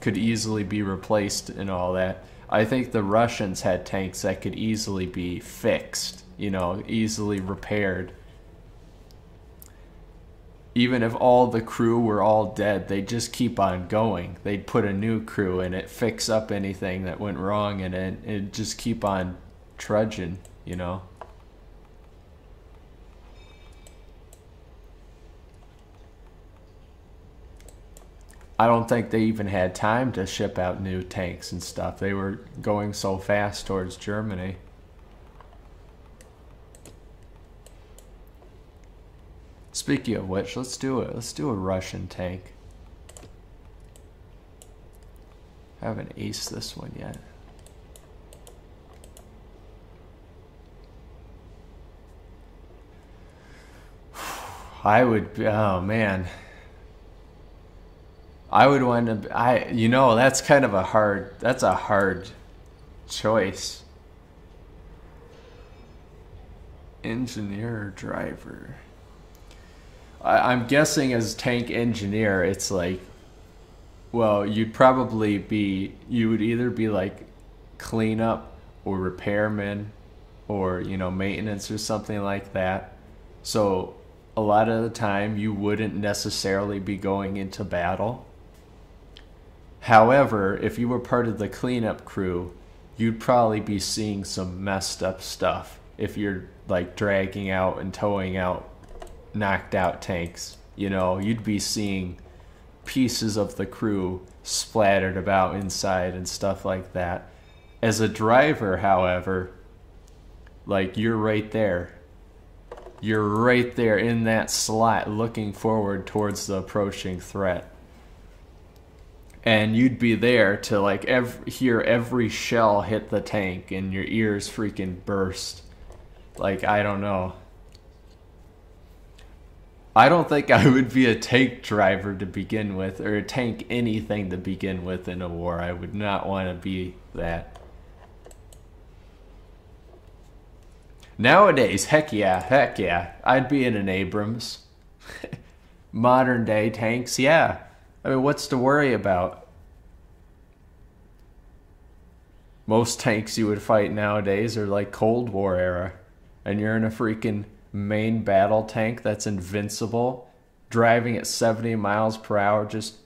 could easily be replaced and all that, I think the Russians had tanks that could easily be fixed, easily repaired. Even if all the crew were all dead, they'd just keep on going. They'd put a new crew in it, fix up anything that went wrong in it, and just keep on trudging, I don't think they even had time to ship out new tanks and stuff. They were going so fast towards Germany. Speaking of which, let's do it. Let's do a Russian tank. I haven't aced this one yet. I would, oh man. I would want to, that's kind of that's a hard choice. Engineer or driver? I'm guessing as tank engineer, it's like, well, you would either be like cleanup or repairman or, maintenance or something like that. So a lot of the time you wouldn't necessarily be going into battle. However, if you were part of the cleanup crew, you'd probably be seeing some messed up stuff if you're like dragging out and towing out knocked out tanks. You'd be seeing pieces of the crew splattered about inside and stuff like that. As a driver, however, like you're right there in that slot looking forward towards the approaching threat, and you'd be there to like hear every shell hit the tank and your ears freaking burst. Like, I don't know. I don't think I would be a tank driver to begin with, or a tank anything to begin with in a war. I would not want to be that. Nowadays, heck yeah, I'd be in an Abrams. Modern day tanks, yeah. I mean, what's to worry about? Most tanks you would fight nowadays are like Cold War era, and you're in a freaking main battle tank that's invincible, driving at 70 miles per hour, just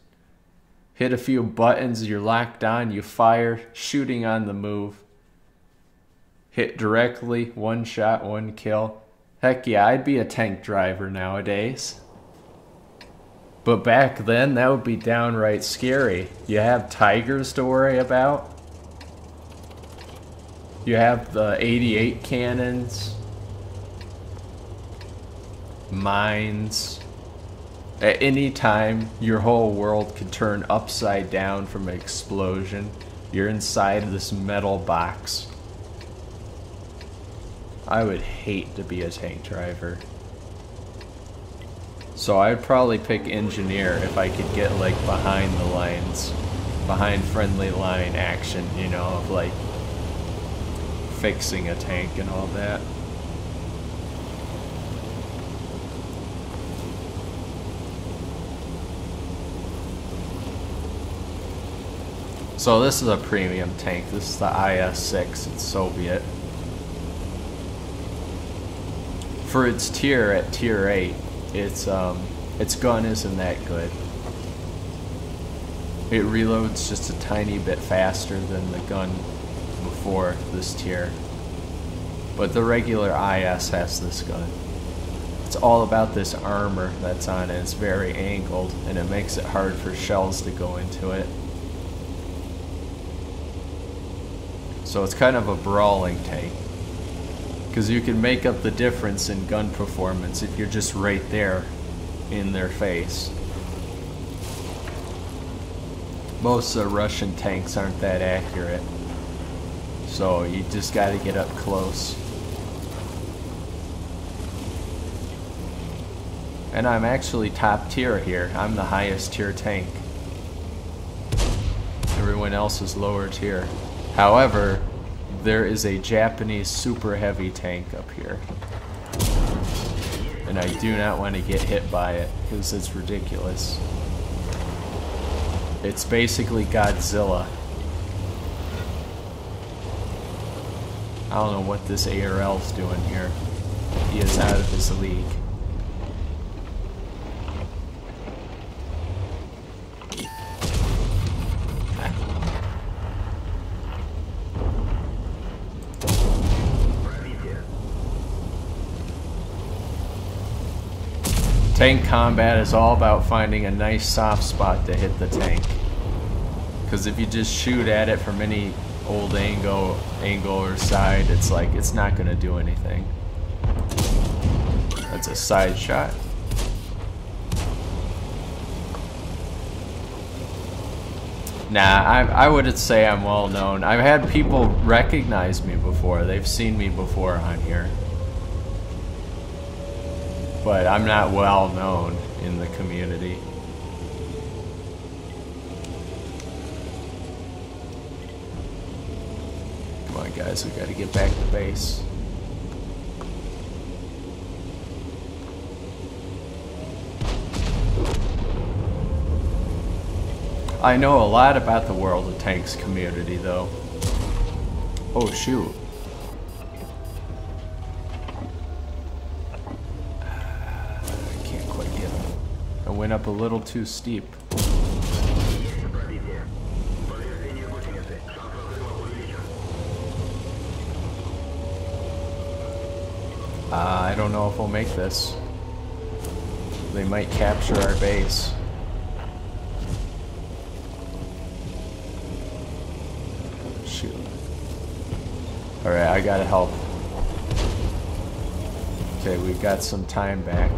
hit a few buttons, you're locked on, you fire, shooting on the move. Hit directly, one shot, one kill. Heck yeah, I'd be a tank driver nowadays. But back then, that would be downright scary. You have Tigers to worry about. You have the 88 cannons. Mines. At any time, your whole world could turn upside down from an explosion. You're inside of this metal box. I would hate to be a tank driver. So I'd probably pick engineer if I could get like behind the lines, behind friendly line action, of like fixing a tank and all that. So this is a premium tank. This is the IS-6. It's Soviet. For its tier at tier 8, its gun isn't that good. It reloads just a tiny bit faster than the gun before this tier. But the regular IS has this gun. It's all about this armor that's on it. It's very angled, and it makes it hard for shells to go into it. So it's kind of a brawling tank. Because you can make up the difference in gun performance if you're just right there in their face. Most of the Russian tanks aren't that accurate. So you just gotta get up close. And I'm actually top tier here. I'm the highest tier tank. Everyone else is lower tier. However, there is a Japanese super heavy tank up here. And I do not want to get hit by it, because it's ridiculous. It's basically Godzilla. I don't know what this ARL's doing here. He is out of his league. Tank combat is all about finding a nice soft spot to hit the tank. Because if you just shoot at it from any old angle or side, it's like, it's not going to do anything. That's a side shot. Nah, I wouldn't say I'm well known. I've had people recognize me before. They've seen me before on here. But I'm not well known in the community. Come on guys, we gotta get back to base. I know a lot about the World of Tanks community though. Oh shoot. I went up a little too steep. I don't know if we'll make this. They might capture our base. Shoot. Alright, I gotta help. Okay, we've got some time back.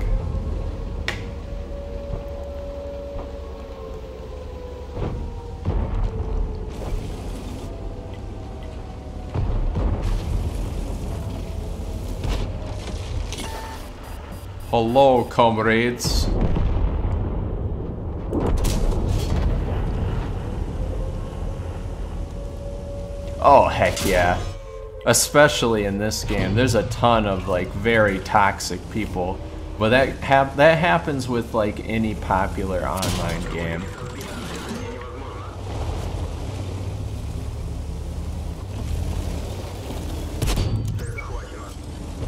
Hello, comrades. Oh, heck yeah. Especially in this game. There's a ton of, like, very toxic people. But that happens with, like, any popular online game.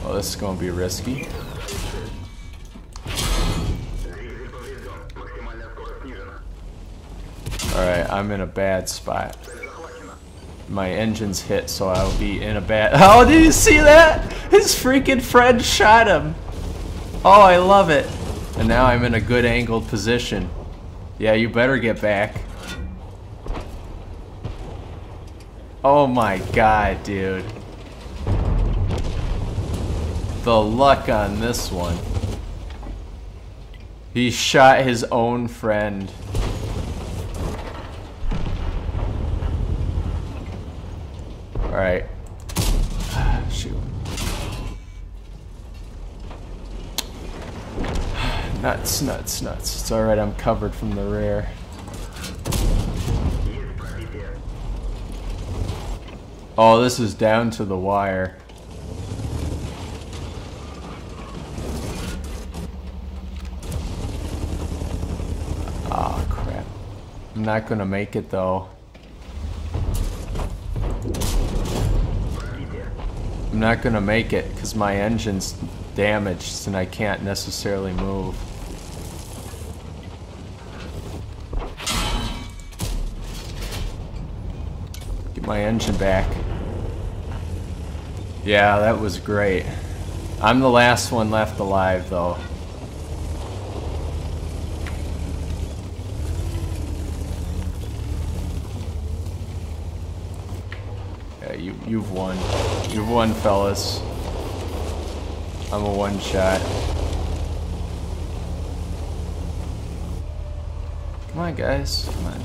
Oh, this is gonna be risky. Alright, I'm in a bad spot. My engine's hit, so I'll be in a bad... Oh, did you see that? His freaking friend shot him! Oh, I love it! And now I'm in a good angled position. Yeah, you better get back. Oh my god, dude. The luck on this one. He shot his own friend. Alright. Shoot. Nuts, nuts, nuts. It's alright, I'm covered from the rear. Oh, this is down to the wire. Oh, crap. I'm not gonna make it, though. I'm not gonna make it because my engine's damaged and I can't necessarily move. Get my engine back. Yeah, that was great. I'm the last one left alive though. Yeah, you've won. You've won, fellas. I'm a one shot. Come on, guys. Come on.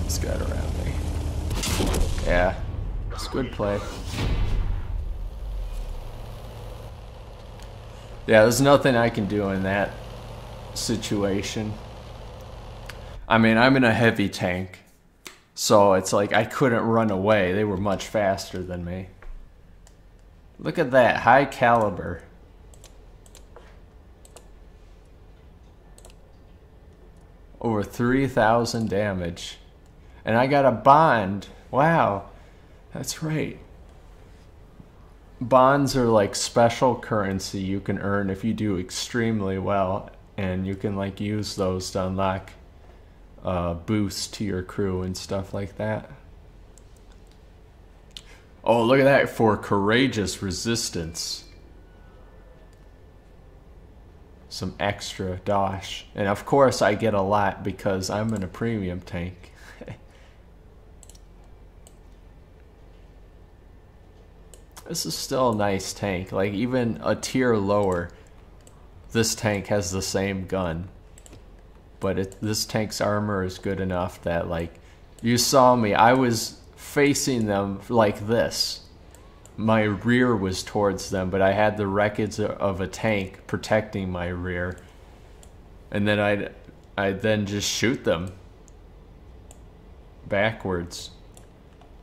This guy around me. Yeah, it's good play. Yeah, there's nothing I can do in that situation. I mean, I'm in a heavy tank, so it's like I couldn't run away. They were much faster than me. Look at that, high caliber. Over 3,000 damage. And I got a bond. Wow, that's right. Bonds are like special currency you can earn if you do extremely well, and you can like use those to unlock boosts to your crew and stuff like that. Oh, look at that, for courageous resistance. Some extra dosh. And of course I get a lot because I'm in a premium tank. This is still a nice tank. Like, even a tier lower, this tank has the same gun. But this tank's armor is good enough that, like, you saw me, I was facing them like this. My rear was towards them, but I had the wreckage of a tank protecting my rear. And then I'd then just shoot them backwards.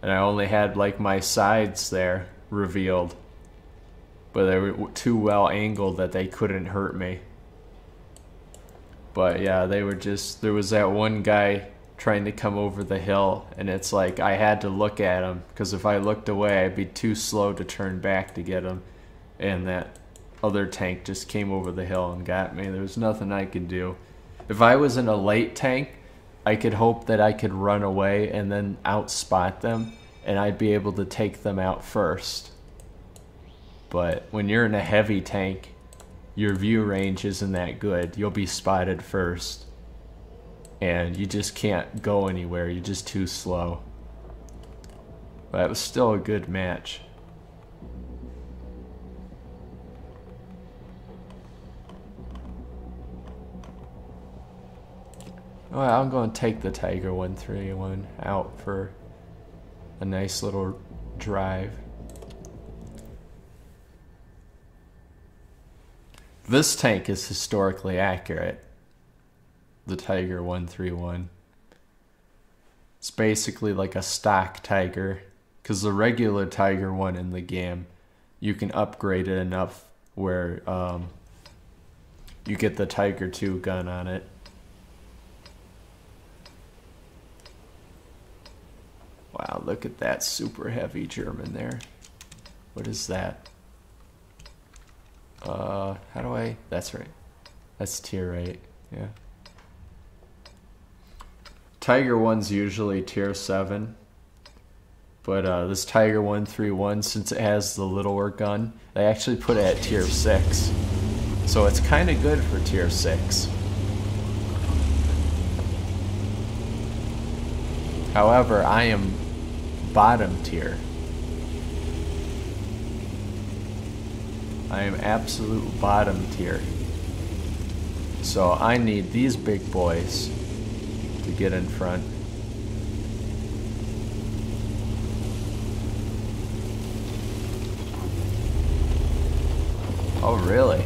And I only had, like, my sides there revealed, but they were too well angled that they couldn't hurt me. But yeah, they were just, there was that one guy trying to come over the hill, and it's like I had to look at him because if I looked away I'd be too slow to turn back to get him, and that other tank just came over the hill and got me. There was nothing I could do. If I was in a late tank, I could hope that I could run away and then outspot them, and I'd be able to take them out first. But when you're in a heavy tank, your view range isn't that good. You'll be spotted first, and you just can't go anywhere. You're just too slow. But it was still a good match. Well, I'm going to take the Tiger 131 out for a nice little drive. This tank is historically accurate. The Tiger 131. It's basically like a stock Tiger, because the regular Tiger 1 in the game, you can upgrade it enough where you get the Tiger 2 gun on it. Wow, look at that super heavy German there. What is that? How do I... That's right. That's tier 8, yeah. Tiger 1's usually tier 7. But this Tiger 131, since it has the littler gun, they actually put it at tier 6. So it's kind of good for tier 6. However, I am bottom tier. I am absolute bottom tier. So I need these big boys to get in front. Oh, really?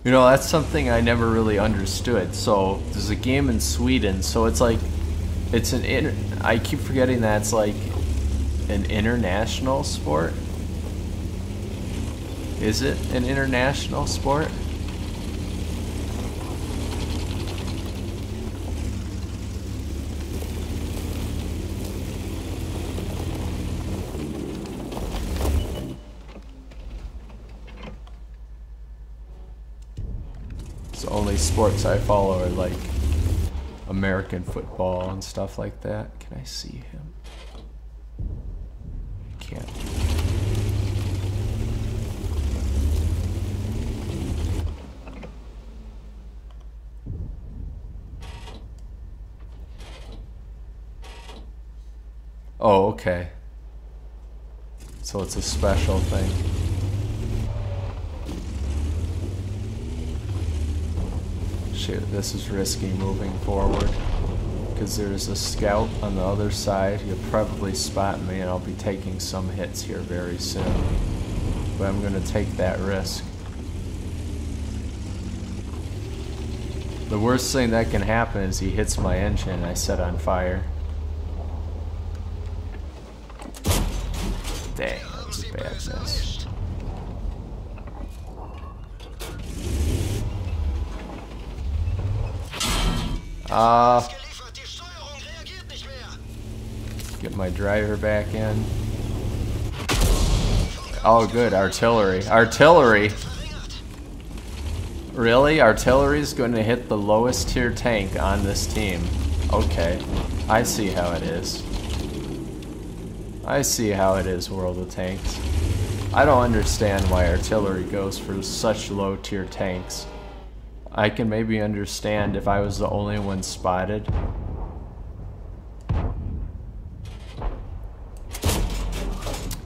You know, that's something I never really understood. So there's a game in Sweden, so it's like It's I keep forgetting that it's like an international sport. Is it an international sport? The only sports I follow are like American football and stuff like that. Can I see him? Can't. Oh, okay. So it's a special thing. Shit, this is risky moving forward. Because there's a scout on the other side. He'll probably spot me and I'll be taking some hits here very soon. But I'm gonna take that risk. The worst thing that can happen is he hits my engine and I set on fire. Dang, that was a bad miss. Get my driver back in. Oh good, artillery. Artillery! Really? Artillery is going to hit the lowest tier tank on this team. Okay, I see how it is. I see how it is, World of Tanks. I don't understand why artillery goes for such low tier tanks. I can maybe understand if I was the only one spotted.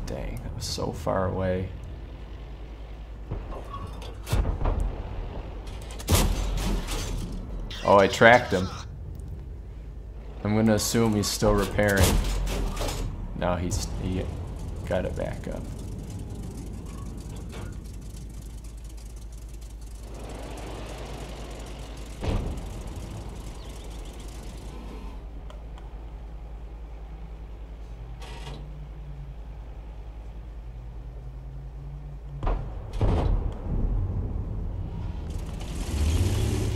Dang, that was so far away. Oh, I tracked him. I'm gonna assume he's still repairing. No, he got it back up.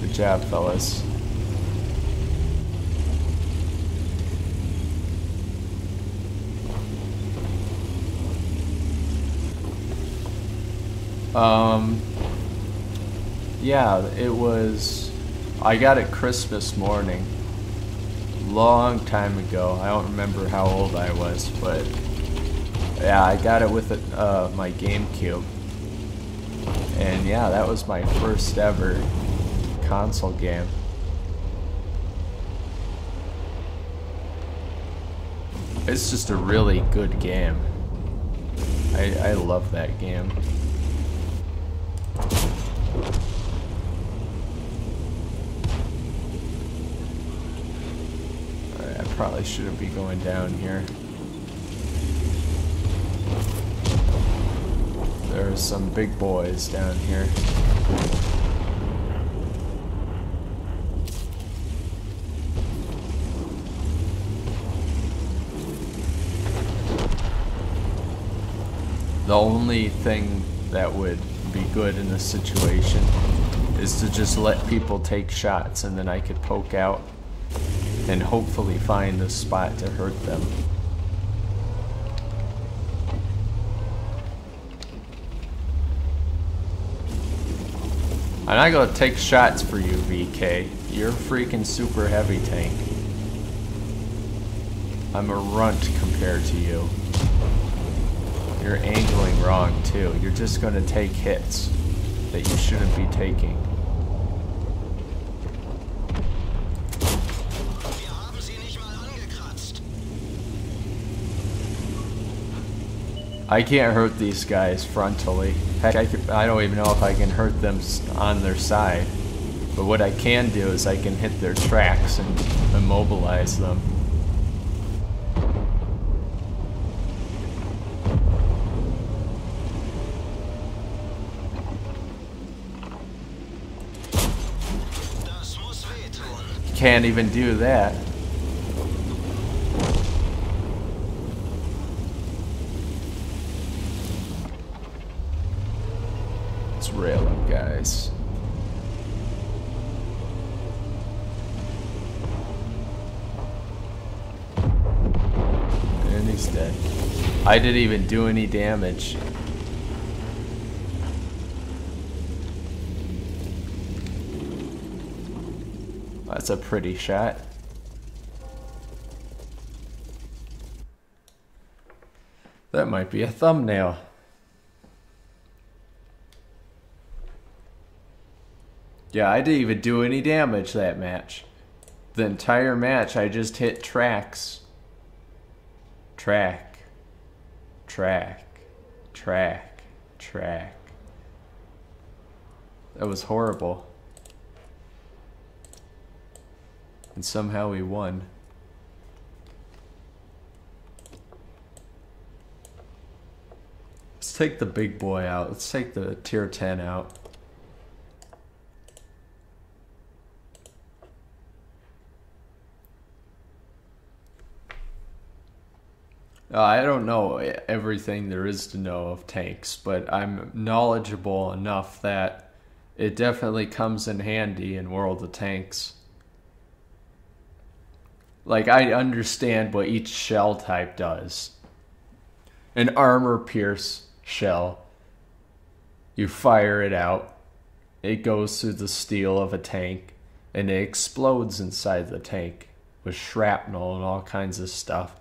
Good job, fellas. Yeah, it was, I got it Christmas morning, long time ago. I don't remember how old I was, but yeah, I got it with my GameCube. And yeah, that was my first ever console game. It's just a really good game. I love that game. Alright, I probably shouldn't be going down here. There are some big boys down here. The only thing that would be good in this situation is to just let people take shots and then I could poke out and hopefully find a spot to hurt them. I'm not gonna take shots for you, VK. You're a freaking super heavy tank. I'm a runt compared to you. You're angling wrong too. You're just gonna take hits that you shouldn't be taking. I can't hurt these guys frontally. Heck, I don't even know if I can hurt them on their side. But what I can do is I can hit their tracks and immobilize them. Can't even do that. did. I didn't even do any damage. That's a pretty shot. That might be a thumbnail. Yeah, I didn't even do any damage that match. The entire match, I just hit tracks. Track. Track. Track. Track. That was horrible. And somehow we won. Let's take the big boy out. Let's take the tier 10 out. I don't know everything there is to know of tanks, but I'm knowledgeable enough that it definitely comes in handy in World of Tanks. Like, I understand what each shell type does. An armor pierce shell, you fire it out, it goes through the steel of a tank, and it explodes inside the tank with shrapnel and all kinds of stuff.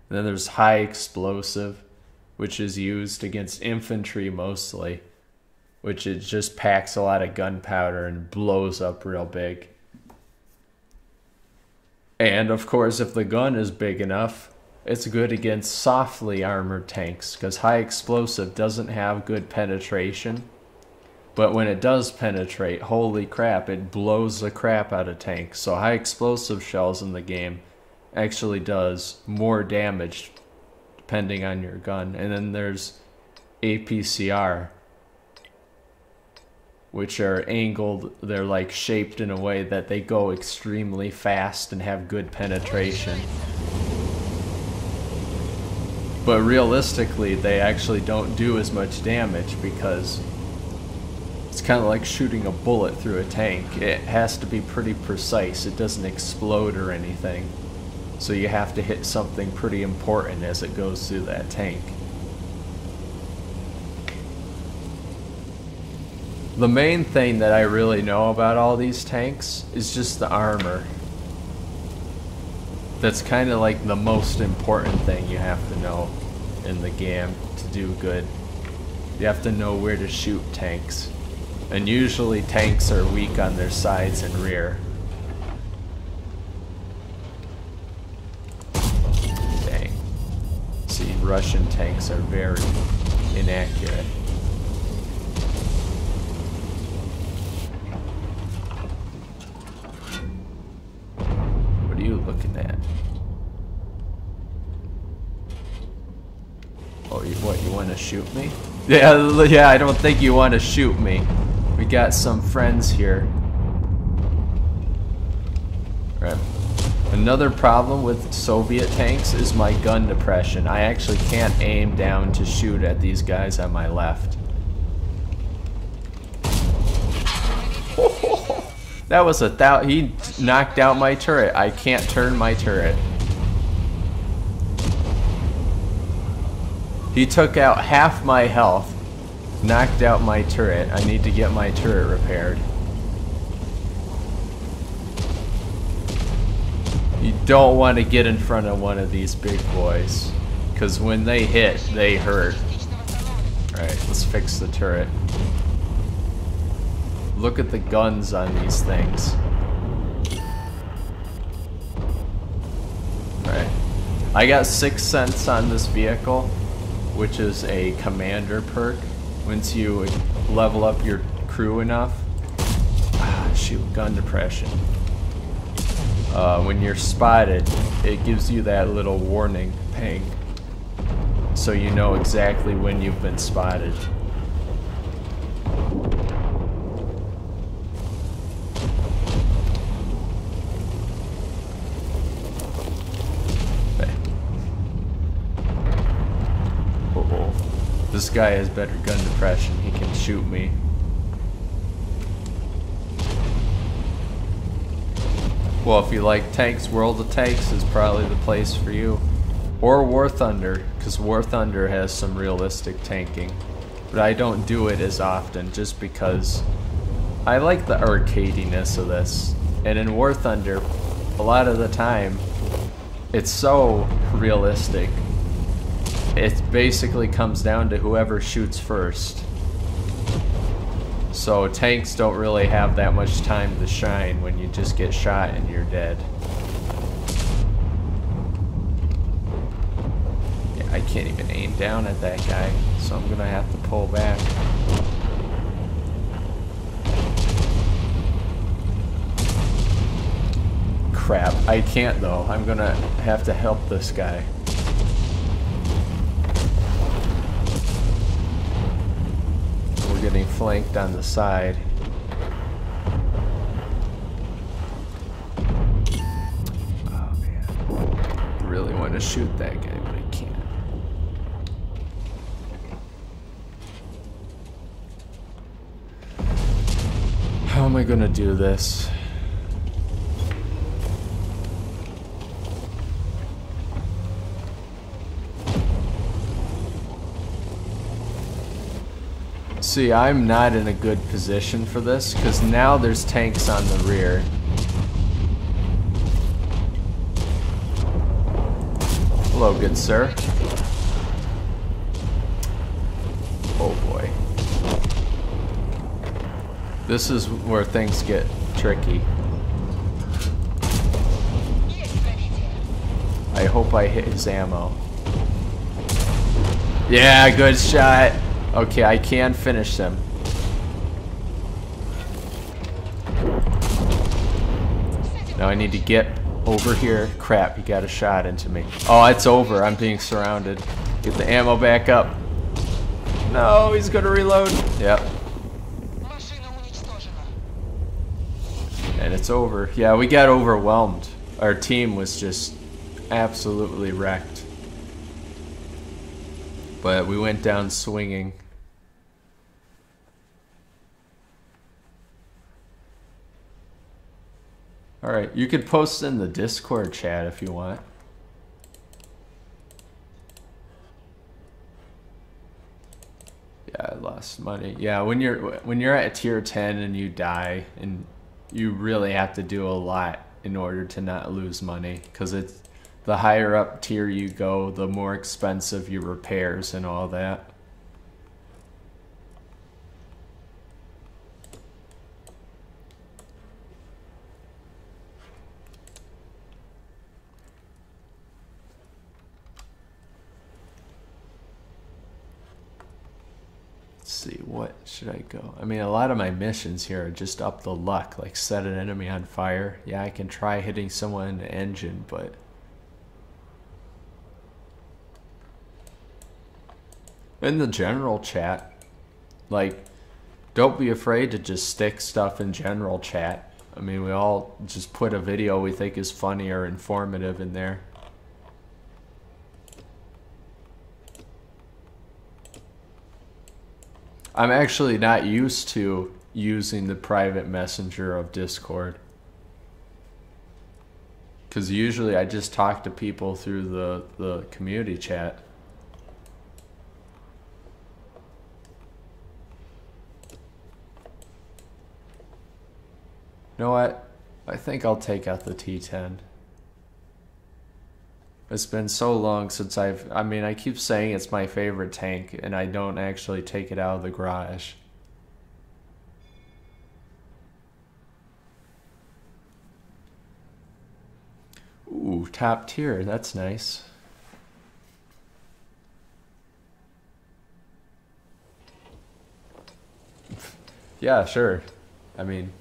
And then there's high explosive, which is used against infantry mostly, which it just packs a lot of gunpowder and blows up real big. And of course, if the gun is big enough, it's good against softly armored tanks, because high explosive doesn't have good penetration. But when it does penetrate, holy crap, it blows the crap out of tanks. So high explosive shells in the game actually does more damage depending on your gun. And then there's APCR, which are angled, they're like shaped in a way that they go extremely fast and have good penetration. But realistically, they actually don't do as much damage because it's kind of like shooting a bullet through a tank. It has to be pretty precise. It doesn't explode or anything. So you have to hit something pretty important as it goes through that tank. The main thing that I really know about all these tanks is just the armor. That's kind of like the most important thing you have to know in the game to do good. You have to know where to shoot tanks. And usually tanks are weak on their sides and rear. Dang. See, Russian tanks are very inaccurate. What are you looking at? Oh, you want to shoot me? Yeah, I don't think you want to shoot me. We got some friends here. Right. Another problem with Soviet tanks is my gun depression. I actually can't aim down to shoot at these guys on my left. That was he knocked out my turret. I can't turn my turret. He took out half my health, knocked out my turret. I need to get my turret repaired. You don't want to get in front of one of these big boys, because when they hit, they hurt. Alright, let's fix the turret. Look at the guns on these things. Alright. I got 6 cents on this vehicle, which is a commander perk. Once you level up your crew enough. Shoot, gun depression. When you're spotted, it gives you that little warning ping. So you know exactly when you've been spotted. This guy has better gun depression. He can shoot me. Well, if you like tanks, World of Tanks is probably the place for you. Or War Thunder, because War Thunder has some realistic tanking. But I don't do it as often just because I like the arcadiness of this. And in War Thunder, a lot of the time, it's so realistic. It basically comes down to whoever shoots first. So tanks don't really have that much time to shine when you just get shot and you're dead. Yeah, I can't even aim down at that guy, so I'm gonna have to pull back. Crap, I can't though. I'm gonna have to help this guy. We're getting flanked on the side. Oh man. I really want to shoot that guy, but I can't. How am I gonna do this? See, I'm not in a good position for this, because now there's tanks on the rear. Hello, good sir. Oh boy. This is where things get tricky. I hope I hit his ammo. Yeah, good shot. Okay, I can finish them. Now I need to get over here. Crap, he got a shot into me. Oh, it's over. I'm being surrounded. Get the ammo back up. No, he's gonna reload. Yep. And it's over. Yeah, we got overwhelmed. Our team was just absolutely wrecked. But we went down swinging. Alright, you could post in the Discord chat if you want. Yeah, I lost money. Yeah, when you're at tier 10 and you die, and you really have to do a lot in order to not lose money, because it's the higher up tier you go, the more expensive your repairs and all that. See, what should I go? I mean, a lot of my missions here are just up the luck, like set an enemy on fire. Yeah, I can try hitting someone in the engine, but in the general chat, like, don't be afraid to just stick stuff in general chat. I mean, we all just put a video we think is funny or informative in there. I'm actually not used to using the private messenger of Discord, because usually I just talk to people through the community chat. You know what? I think I'll take out the T10. It's been so long since I mean, I keep saying it's my favorite tank, and I don't actually take it out of the garage. Ooh, top tier, that's nice. Yeah, sure. I mean...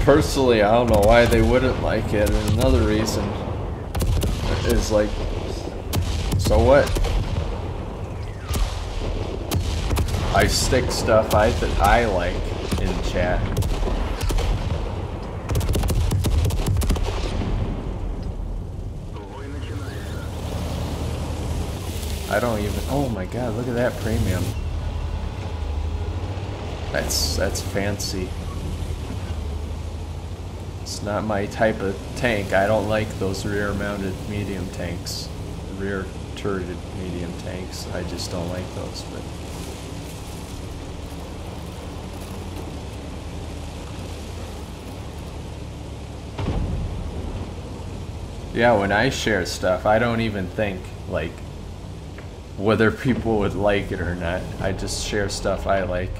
Personally, I don't know why they wouldn't like it, and another reason is like, so what? I stick stuff that I like in chat. I don't even, oh my god, look at that premium. That's fancy. It's not my type of tank. I don't like those rear-mounted medium tanks. Rear turreted medium tanks. I just don't like those. But yeah, when I share stuff, I don't even think like whether people would like it or not. I just share stuff I like.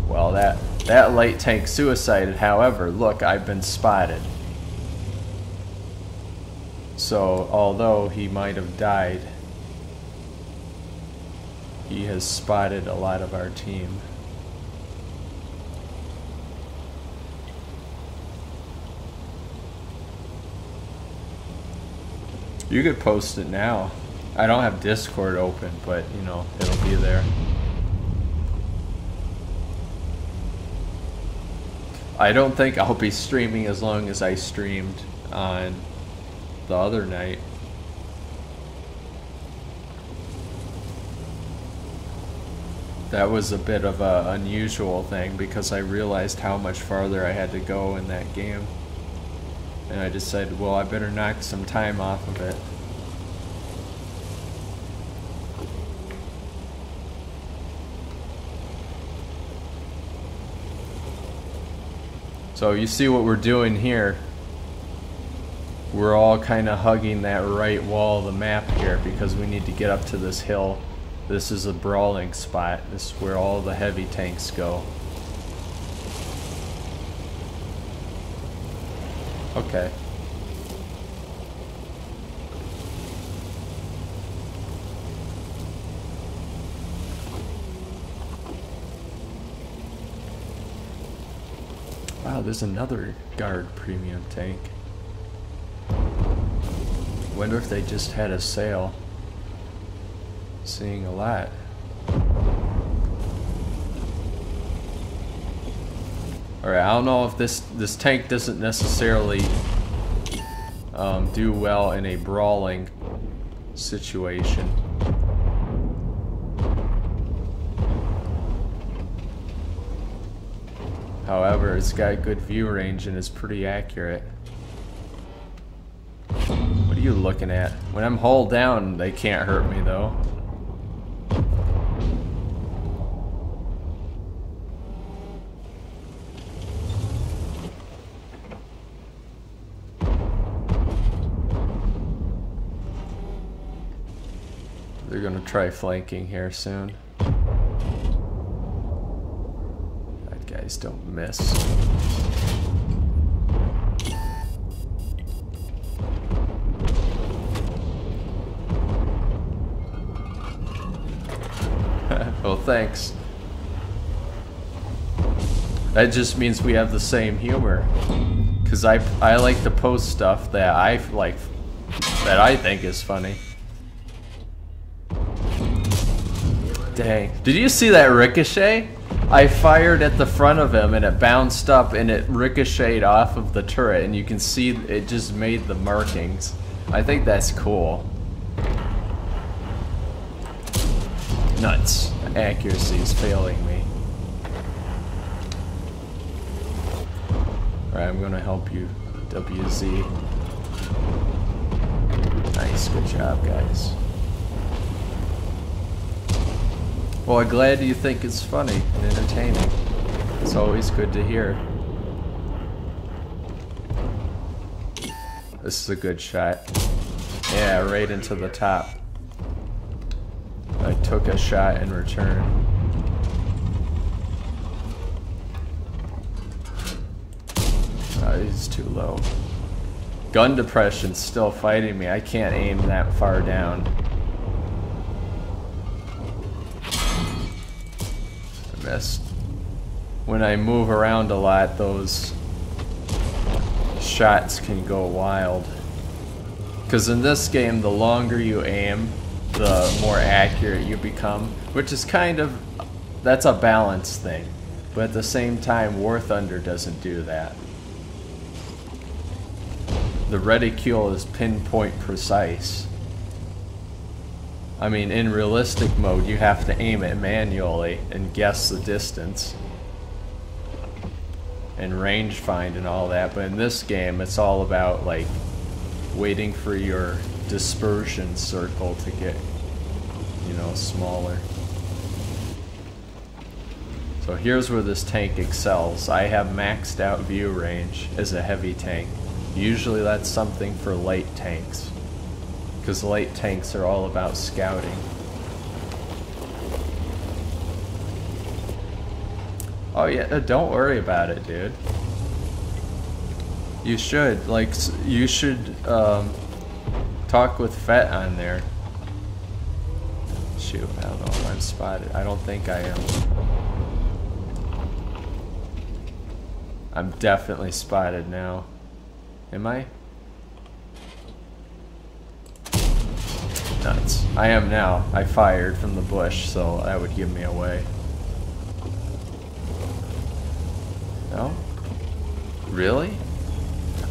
Well, that light tank suicided. However, look, I've been spotted. So, although he might have died, he has spotted a lot of our team. You could post it now. I don't have Discord open, but you know, it'll be there. I don't think I'll be streaming as long as I streamed on the other night. That was a bit of an unusual thing because I realized how much farther I had to go in that game. And I decided, well, I better knock some time off of it. So you see what we're doing here. We're all kind of hugging that right wall of the map here because we need to get up to this hill. This is a brawling spot. This is where all the heavy tanks go. Okay. Wow, there's another guard premium tank. Wonder if they just had a sale. Seeing a lot. Alright, I don't know if this tank doesn't necessarily do well in a brawling situation. However, it's got good view range and is pretty accurate. What are you looking at? When I'm hull down, they can't hurt me though. They're gonna try flanking here soon. Bad guys don't miss. Well, thanks. That just means we have the same humor. Cause I like to post stuff that I like, that I think is funny. Dang. Did you see that ricochet? I fired at the front of him and it bounced up and it ricocheted off of the turret and you can see it just made the markings. I think that's cool. Nuts. Accuracy is failing me. Alright, I'm gonna help you, WZ. Nice, good job, guys. Well, I'm glad you think it's funny and entertaining. It's always good to hear. This is a good shot. Yeah, right into the top. I took a shot in return. Oh, he's too low. Gun depression's still fighting me. I can't aim that far down. I missed. When I move around a lot, those shots can go wild. Because in this game, the longer you aim, the more accurate you become, which is kind of, that's a balance thing. But at the same time, War Thunder doesn't do that. The reticule is pinpoint precise. I mean, in realistic mode, you have to aim it manually and guess the distance. and range find and all that, but in this game it's all about like waiting for your dispersion circle to get, you know, smaller. So here's where this tank excels. I have maxed out view range as a heavy tank. Usually that's something for light tanks, because light tanks are all about scouting. Oh yeah, don't worry about it, dude. You should, like, you should talk with Fett on there. Shoot, I don't know if I'm spotted. I don't think I am. I'm definitely spotted now. Am I? Nuts. I am now. I fired from the bush, so that would give me away. No? Really?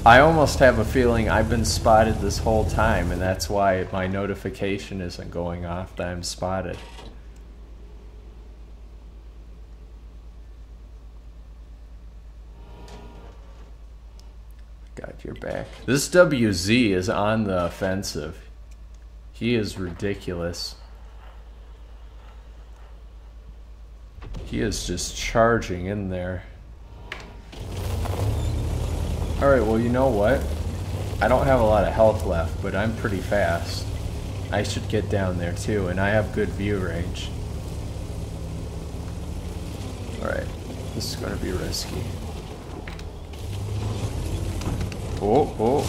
I almost have a feeling I've been spotted this whole time, and that's why my notification isn't going off that I'm spotted. Got your back. This WZ is on the offensive. He is ridiculous. He is just charging in there. Alright, well, you know what? I don't have a lot of health left, but I'm pretty fast. I should get down there too, and I have good view range. Alright, this is gonna be risky. Oh,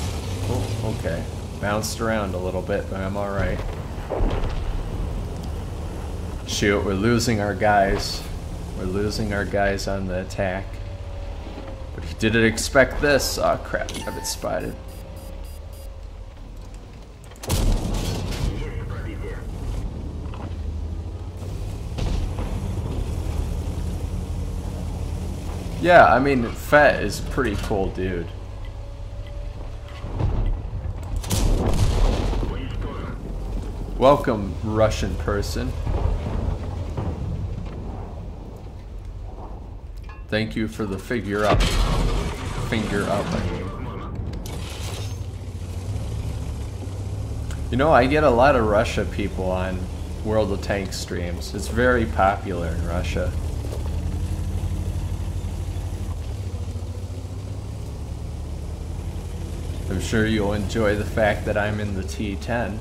okay. Bounced around a little bit, but I'm alright. Shoot, we're losing our guys. We're losing our guys on the attack. But he didn't expect this. Oh crap, I've been spotted. Yeah, I mean, Fett is a pretty cool dude. Welcome, Russian person. Thank you for the figure up. Finger up, I mean. You know, I get a lot of Russia people on World of Tanks streams. It's very popular in Russia. I'm sure you'll enjoy the fact that I'm in the T10.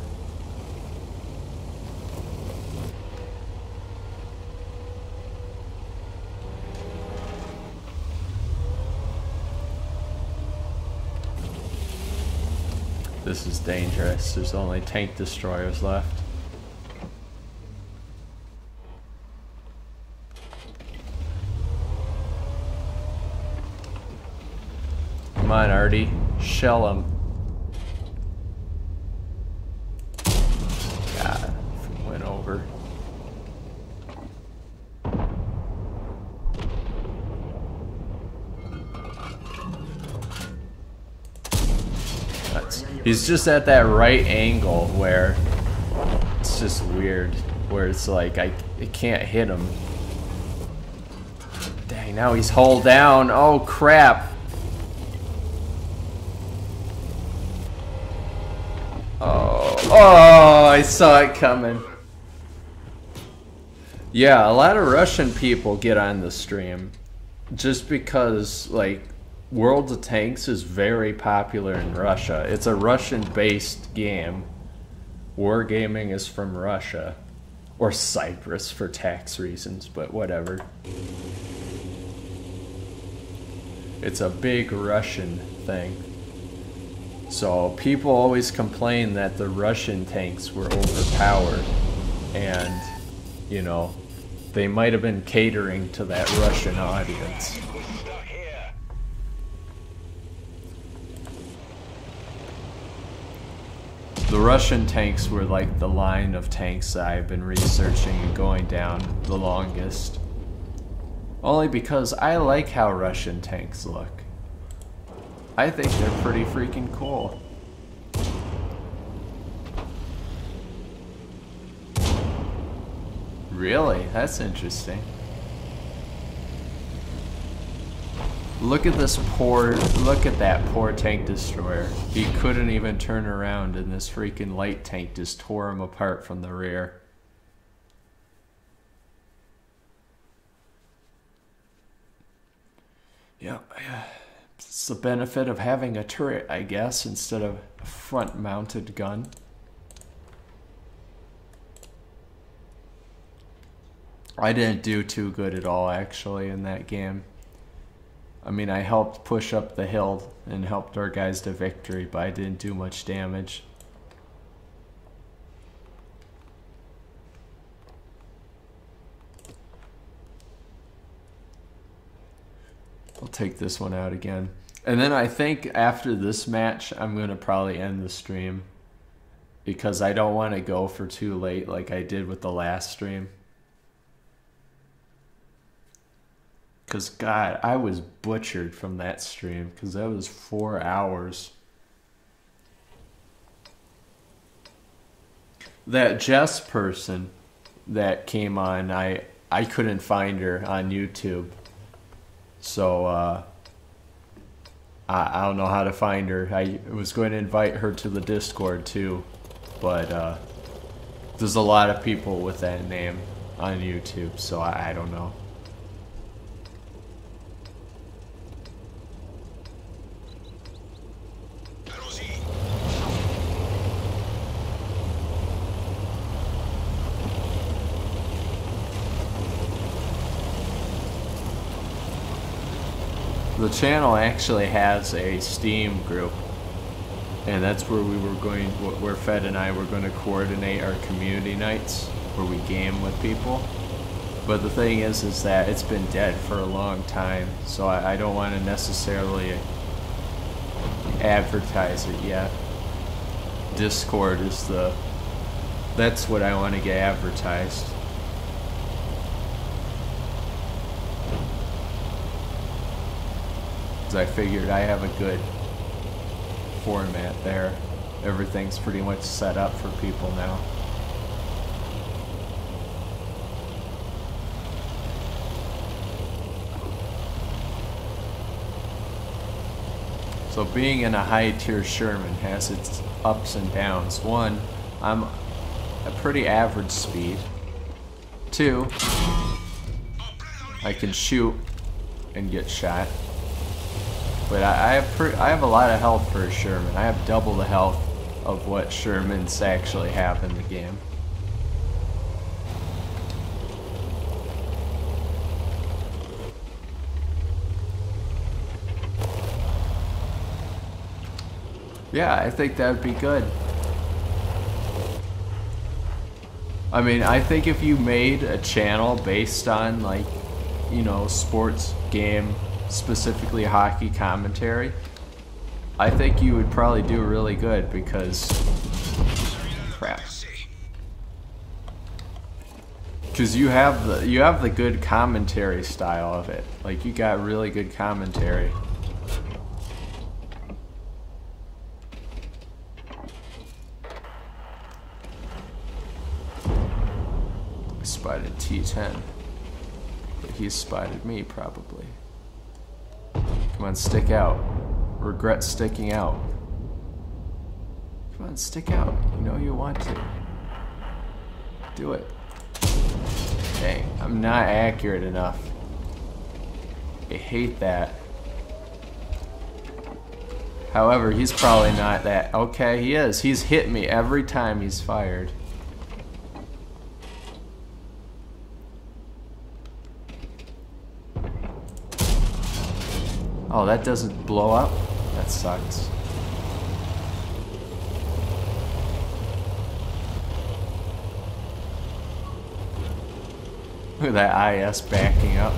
This is dangerous. There's only tank destroyers left. Come on, Artie. Shell him. God, went over. He's just at that right angle where it's just weird, where it's like I can't hit him. Dang, now he's hull down. Oh crap. Oh, I saw it coming. Yeah, a lot of Russian people get on the stream just because, like, World of Tanks is very popular in Russia. It's a Russian-based game. Wargaming is from Russia. Or Cyprus for tax reasons, but whatever. It's a big Russian thing. So people always complain that the Russian tanks were overpowered. And, you know, they might have been catering to that Russian audience. The Russian tanks were like the line of tanks that I've been researching and going down the longest. Only because I like how Russian tanks look. I think they're pretty freaking cool. Really? That's interesting. Look at that poor tank destroyer. He couldn't even turn around and this freaking light tank just tore him apart from the rear. Yeah, it's the benefit of having a turret, I guess, instead of a front-mounted gun. I didn't do too good at all, actually, in that game. I mean, I helped push up the hill and helped our guys to victory, but I didn't do much damage. I'll take this one out again. And then I think after this match, I'm going to probably end the stream. Because I don't want to go for too late like I did with the last stream. Because, God, I was butchered from that stream. Because that was 4 hours. That Jess person that came on, I couldn't find her on YouTube. So, I don't know how to find her. I was going to invite her to the Discord, too. But, there's a lot of people with that name on YouTube, so I don't know. The channel actually has a Steam group, and that's where where Fed and I were going to coordinate our community nights, where we game with people. But the thing is that it's been dead for a long time, so I don't want to necessarily advertise it yet. Discord is that's what I want to get advertised. I figured I have a good format there. Everything's pretty much set up for people now. So being in a high tier Sherman has its ups and downs. One, I'm a pretty average speed. Two, I can shoot and get shot. But I have a lot of health for a Sherman. I have double the health of what Shermans actually have in the game. Yeah, I think that would be good. I mean, I think if you made a channel based on, like, you know, sports game, specifically hockey commentary, I think you would probably do really good because crap. Because you have the good commentary style of it. Like, you got really good commentary. I spotted T10. But he spotted me probably. Come on, stick out. Regret sticking out. Come on, stick out. You know you want to. Do it. Dang, I'm not accurate enough. I hate that. However, he's probably not that. Okay, he is. He's hit me every time he's fired. Oh, that doesn't blow up? That sucks. Look at that IS backing up.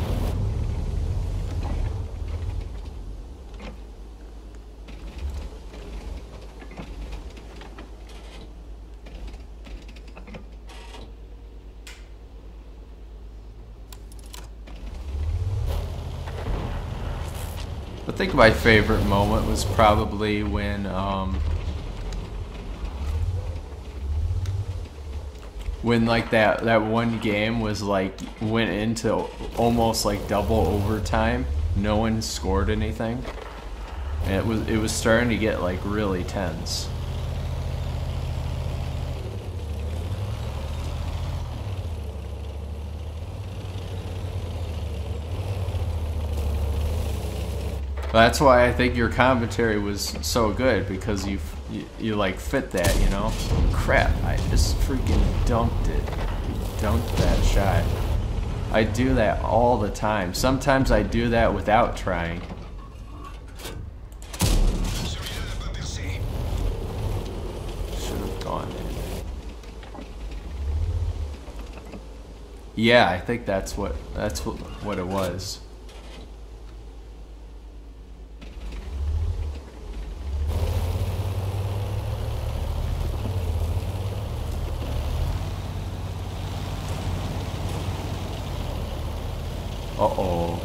I think my favorite moment was probably when like that one game was like went into almost like double overtime no one scored anything. And it was starting to get like really tense. That's why I think your commentary was so good, because you like fit that, you know? Crap, I just freaking dunked it. Dunked that shot. I do that all the time. Sometimes I do that without trying. Should have gone in. Yeah, I think that's what it was. Uh-oh.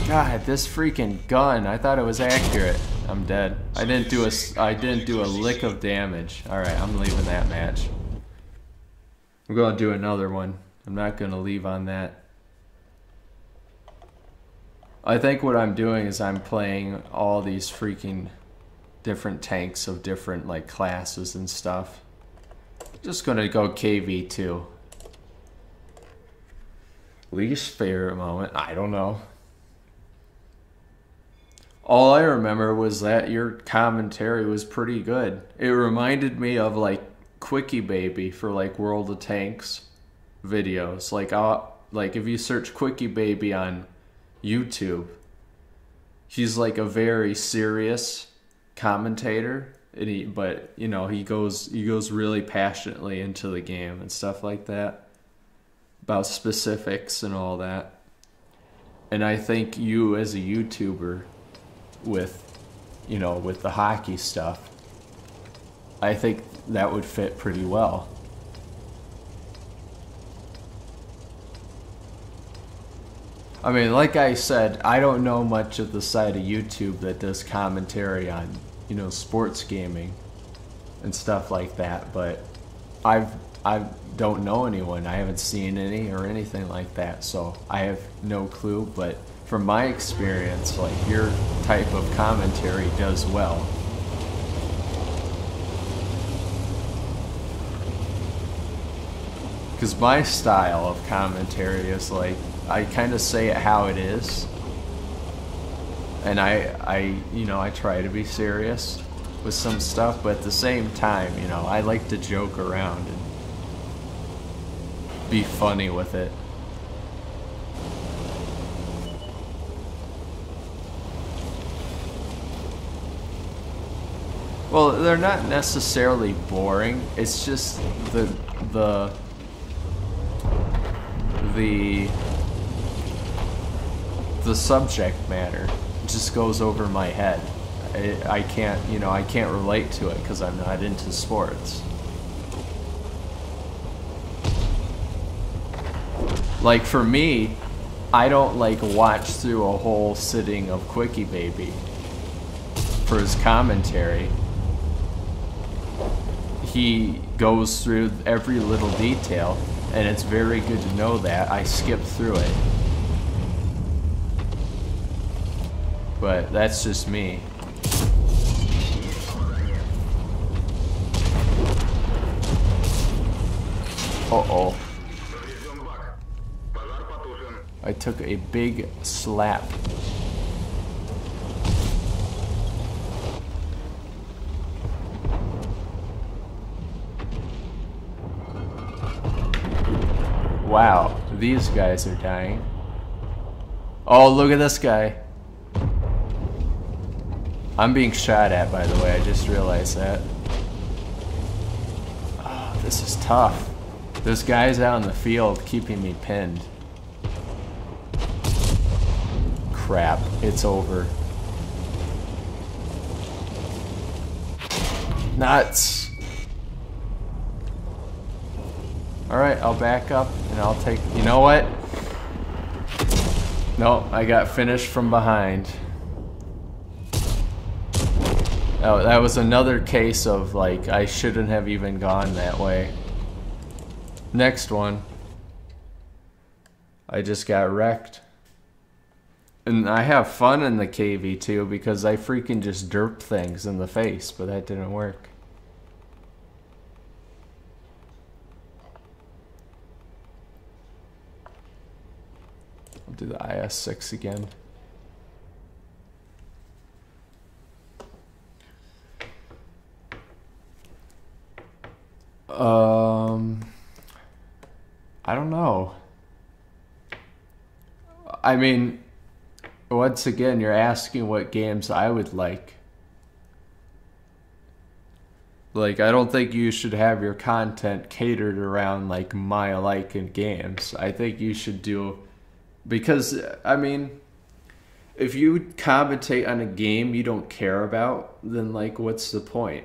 God, this freaking gun. I thought it was accurate. I'm dead. I didn't do a lick of damage. Alright, I'm leaving that match. I'm gonna do another one. I'm not gonna leave on that. I think what I'm doing is I'm playing all these freaking different tanks of different like classes and stuff. Just gonna go KV2. Least favorite moment? I don't know. All I remember was that your commentary was pretty good. It reminded me of like Quickie Baby for like World of Tanks videos. Like if you search Quickie Baby on YouTube, he's like a very serious commentator, and but you know he goes really passionately into the game and stuff like that, about specifics and all that. And I think you as a YouTuber with, you know, with the hockey stuff, I think that would fit pretty well. I mean, like I said, I don't know much of the side of YouTube that does commentary on, you know, sports gaming and stuff like that, but I don't know anyone. I haven't seen any or anything like that, so I have no clue. But from my experience, like your type of commentary does well. Because my style of commentary is like, I kind of say it how it is, and you know, I try to be serious with some stuff, but at the same time, you know, I like to joke around and be funny with it. Well, they're not necessarily boring. It's just the subject matter just goes over my head. I can't, you know, I can't relate to it because I'm not into sports. Like for me, I don't like watch through a whole sitting of Quickie Baby for his commentary. He goes through every little detail, and it's very good to know that. I skip through it. But that's just me. Uh-oh. I took a big slap. Wow, these guys are dying. Oh, look at this guy. I'm being shot at, by the way, I just realized that. Oh, this is tough. There's guys out in the field keeping me pinned. Crap, it's over. Nuts. Alright, I'll back up and I'll take... You know what? No, I got finished from behind. Oh, that was another case of, like, I shouldn't have even gone that way. Next one. I just got wrecked. And I have fun in the KV2 because I freaking just derp things in the face, but that didn't work. I'll do the IS-6 again. I don't know. I mean, once again, you're asking what games I would like. Like, I don't think you should have your content catered around, like, my like in games. I think you should do... Because, I mean, if you commentate on a game you don't care about, then, like, what's the point?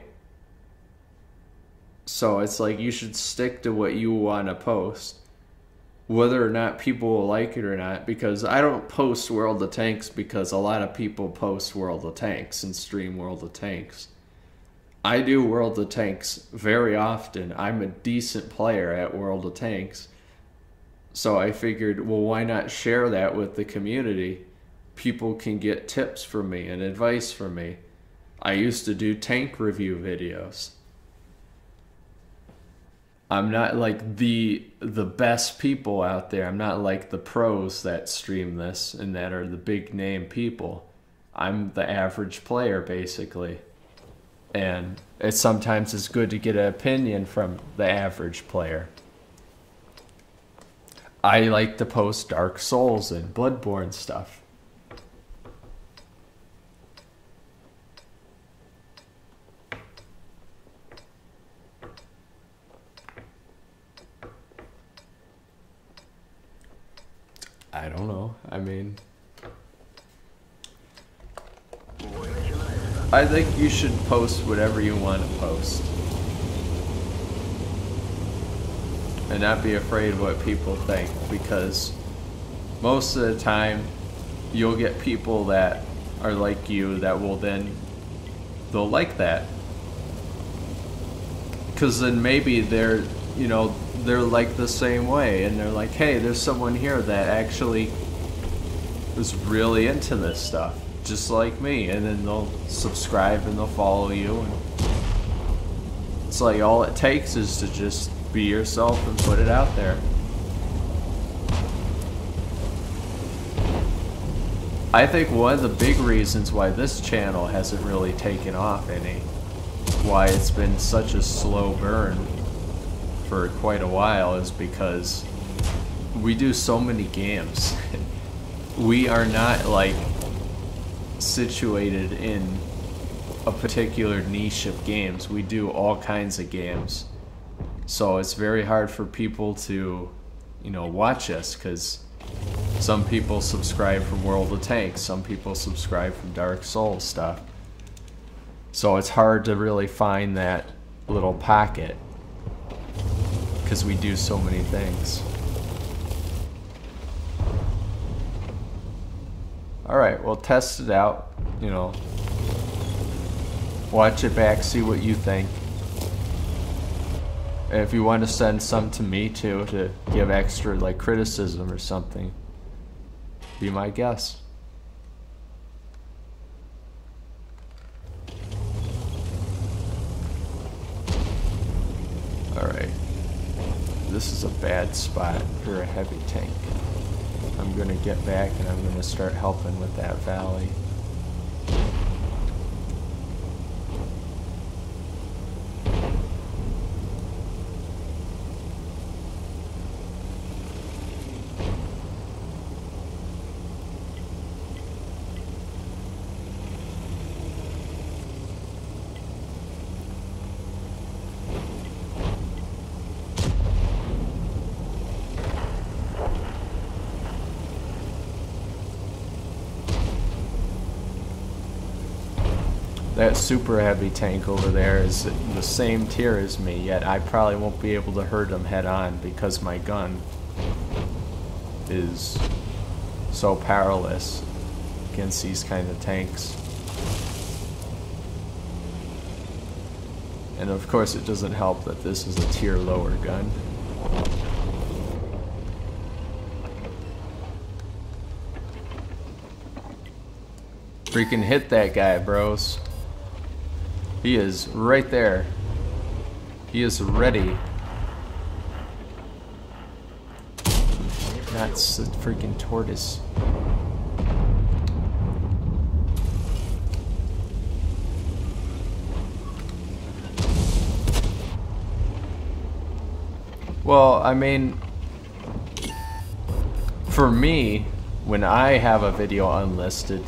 So it's like you should stick to what you want to post, whether or not people will like it or not, because I don't post World of Tanks because a lot of people post World of Tanks and stream World of Tanks. I do World of Tanks very often. I'm a decent player at World of Tanks. So I figured, well, why not share that with the community? People can get tips from me and advice from me. I used to do tank review videos. I'm not like the best people out there. I'm not like the pros that stream this and that are the big name people. I'm the average player, basically. And sometimes it's good to get an opinion from the average player. I like to post Dark Souls and Bloodborne stuff. I don't know. I mean, I think you should post whatever you want to post. And not be afraid of what people think, because most of the time you'll get people that are like you that will they'll like that. Because then maybe they're like the same way, and they're like, hey, there's someone here that actually is really into this stuff, just like me, and then they'll subscribe and they'll follow you, and it's like all it takes is to just be yourself and put it out there. I think one of the big reasons why this channel hasn't really taken off any, why it's been such a slow burn for quite a while, is because we do so many games. We are not like situated in a particular niche of games. We do all kinds of games. So it's very hard for people to, watch us, because some people subscribe from World of Tanks, some people subscribe from Dark Souls stuff. So it's hard to really find that little pocket, because we do so many things. Alright, well, test it out, watch it back, see what you think. And if you want to send some to me too, to give extra like criticism or something, be my guest. Alright. This is a bad spot for a heavy tank. I'm gonna get back and I'm gonna start helping with that valley. That super heavy tank over there is the same tier as me, yet I probably won't be able to hurt him head on because my gun is so powerless against these kind of tanks. And of course it doesn't help that this is a tier lower gun. Freaking hit that guy, bros. He is right there. He is ready. That's a freaking tortoise. Well, I mean, for me, when I have a video unlisted,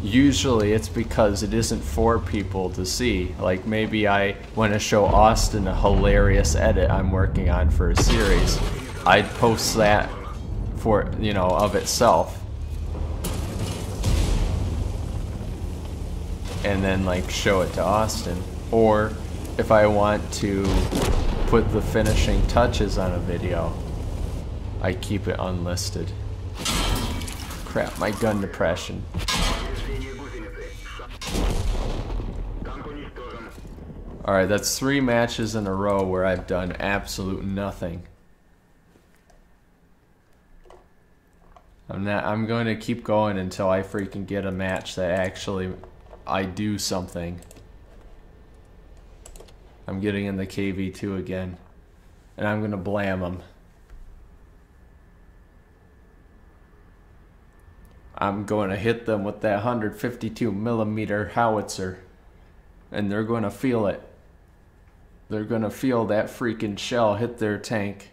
usually it's because it isn't for people to see. Like maybe I want to show Austin a hilarious edit I'm working on for a series. I'd post that for, you know, of itself. And then like show it to Austin. Or if I want to put the finishing touches on a video, I keep it unlisted. Crap, my gun depression. Alright, that's 3 matches in a row where I've done absolute nothing. I'm going to keep going until I freaking get a match that actually I do something. I'm getting in the KV2 again. And I'm going to blam them. I'm going to hit them with that 152mm howitzer. And they're going to feel it. They're going to feel that freaking shell hit their tank.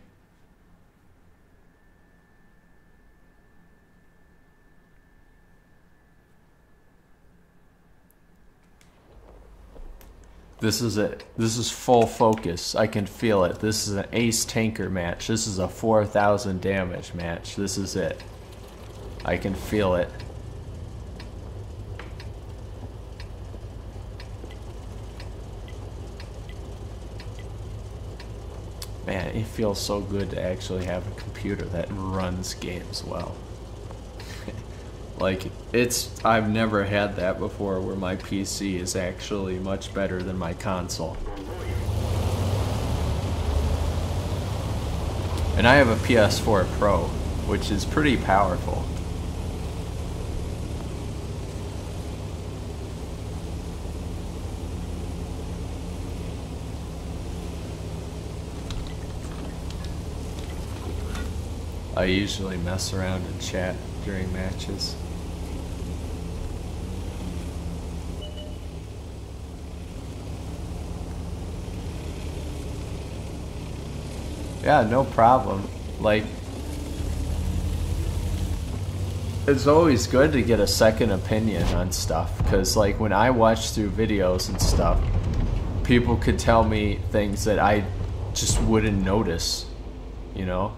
This is it. This is full focus. I can feel it. This is an ace tanker match. This is a 4,000 damage match. This is it. I can feel it. Man, it feels so good to actually have a computer that runs games well. Like, I've never had that before where my PC is actually much better than my console. And I have a PS4 Pro, which is pretty powerful. I usually mess around and chat during matches. Yeah, no problem. Like, it's always good to get a second opinion on stuff, because like when I watch through videos and stuff, people could tell me things that I just wouldn't notice, you know?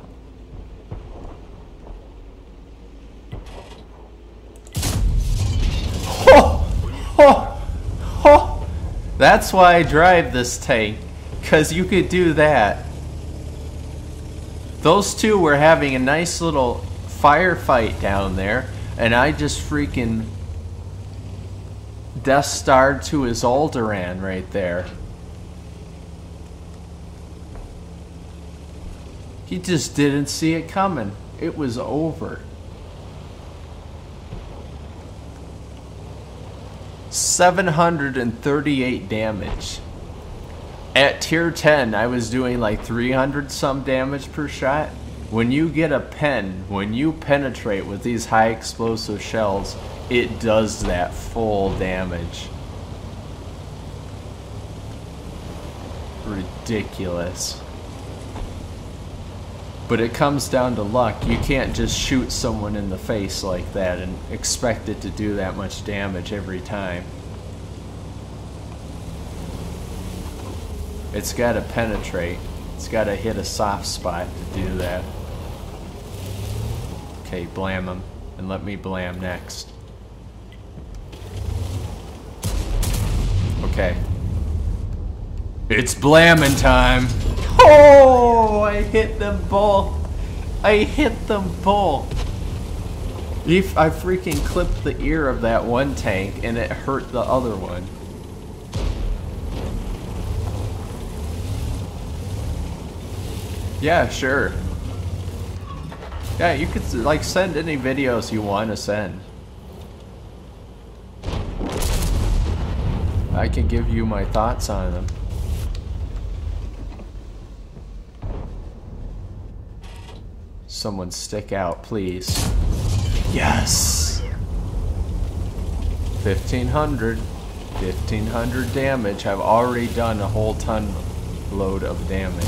That's why I drive this tank, because you could do that. Those two were having a nice little firefight down there, and I just freaking Death Starred to his Alderaan right there. He just didn't see it coming. It was over. 738 damage. At tier 10, I was doing like 300 some damage per shot. When you get a pen, when you penetrate with these high explosive shells, it does that full damage. Ridiculous. But it comes down to luck. You can't just shoot someone in the face like that and expect it to do that much damage every time. It's got to penetrate. It's got to hit a soft spot to do that. Okay, blam him. And let me blam next. Okay. It's blamming time. Oh, I hit them both. I hit them both. I freaking clipped the ear of that one tank and it hurt the other one. Yeah, sure. Yeah, you could like send any videos you want to send. I can give you my thoughts on them. Someone stick out, please. Yes! 1,500. 1,500 damage. I've already done a whole ton load of damage.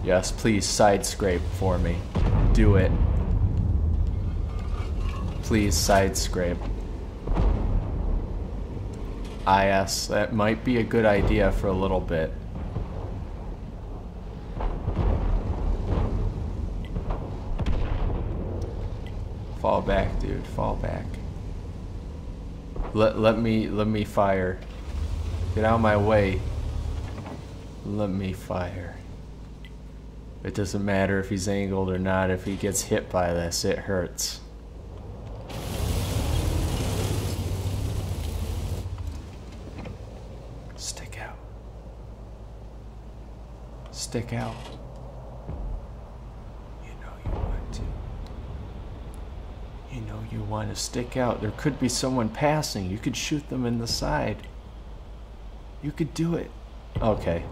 Yes, please side scrape for me. Do it. Please side scrape. IS, that might be a good idea for a little bit. Fall back, dude. Fall back. Let me fire. Get out of my way. Let me fire. It doesn't matter if he's angled or not. If he gets hit by this, it hurts. Stick out. Stick out. You know you want to stick out. There could be someone passing. You could shoot them in the side. You could do it. Okay.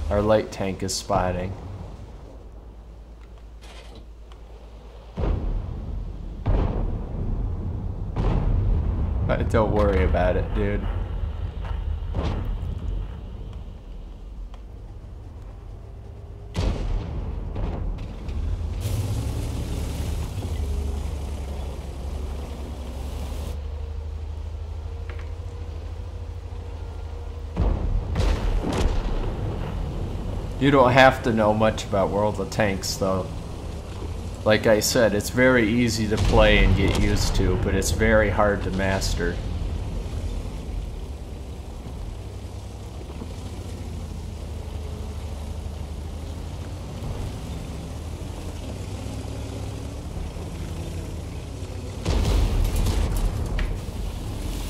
Our light tank is spotting. But don't worry about it, dude. You don't have to know much about World of Tanks, though. Like I said, it's very easy to play and get used to, but it's very hard to master.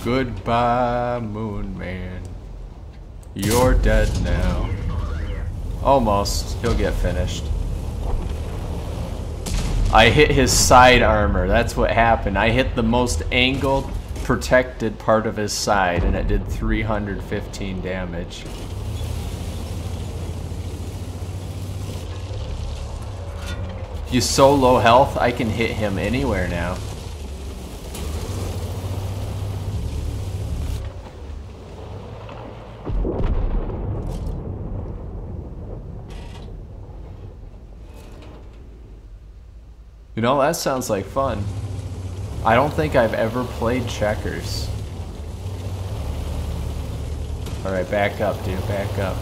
Goodbye, Moon Man. You're dead now. Almost. He'll get finished. I hit his side armor. That's what happened. I hit the most angled, protected part of his side, and it did 315 damage. He's so low health, I can hit him anywhere now. You know, that sounds like fun. I don't think I've ever played checkers. Alright, back up, dude, back up.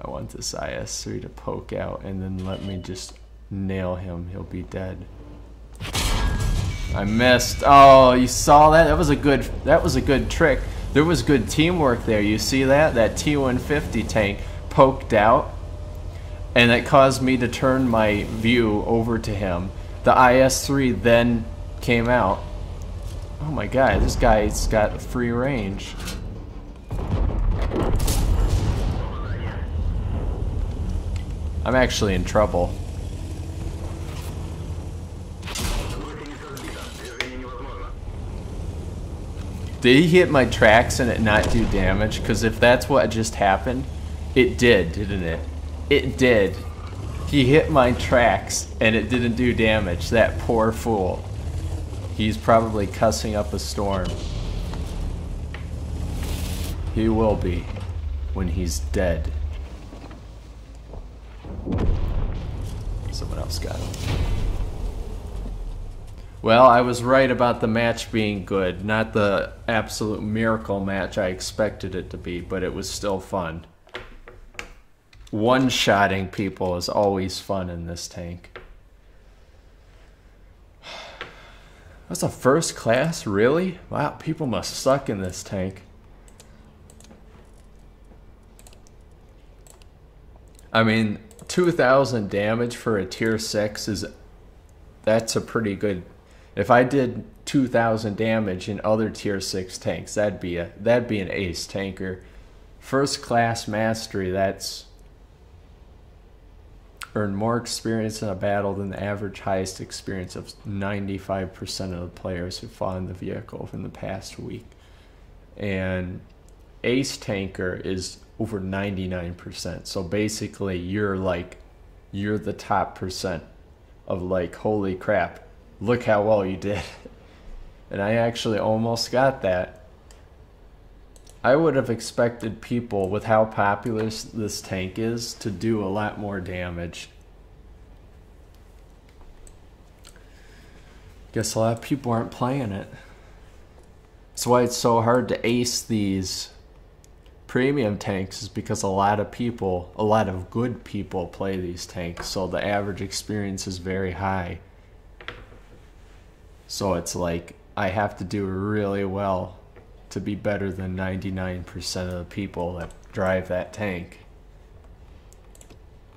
I want this IS-3 to poke out and then let me just nail him. He'll be dead. I missed. Oh, you saw that? That was a good trick. There was good teamwork there. You see that? That T-150 tank poked out, and that caused me to turn my view over to him. The IS-3 then came out. Oh my god, this guy's got free range. I'm actually in trouble. Did he hit my tracks and it not do damage? Because if that's what just happened, it did, didn't it? It did. He hit my tracks and it didn't do damage. That poor fool. He's probably cussing up a storm. He will be when he's dead. Someone else got him. Well, I was right about the match being good. Not the absolute miracle match I expected it to be, but it was still fun. One-shotting people is always fun in this tank. That's a first class? Really? Wow, people must suck in this tank. I mean, 2,000 damage for a tier 6 is... That's a pretty good... If I did 2,000 damage in other tier 6 tanks, that'd be an ace tanker. First class mastery, that's earn more experience in a battle than the average highest experience of 95% of the players who fought in the vehicle in the past week. And ace tanker is over 99%. So basically you're the top percent of like, holy crap, look how well you did. And I actually almost got that. I would have expected people, with how popular this tank is, to do a lot more damage. Guess a lot of people aren't playing it. That's why it's so hard to ace these premium tanks, is because a lot of good people play these tanks, so the average experience is very high. So it's like, I have to do really well to be better than 99% of the people that drive that tank.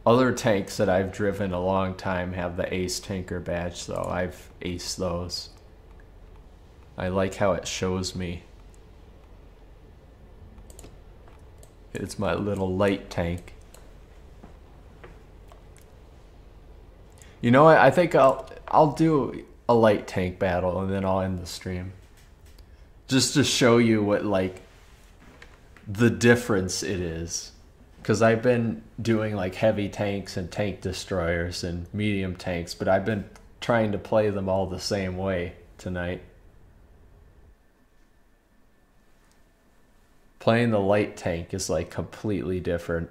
Other tanks that I've driven a long time have the ace tanker badge, though. I've aced those. I like how it shows me. It's my little light tank. You know what? I think I'll do a light tank battle and then I'll end the stream. Just to show you what, like, the difference it is. Because I've been doing like heavy tanks and tank destroyers and medium tanks, but I've been trying to play them all the same way tonight. Playing the light tank is like completely different.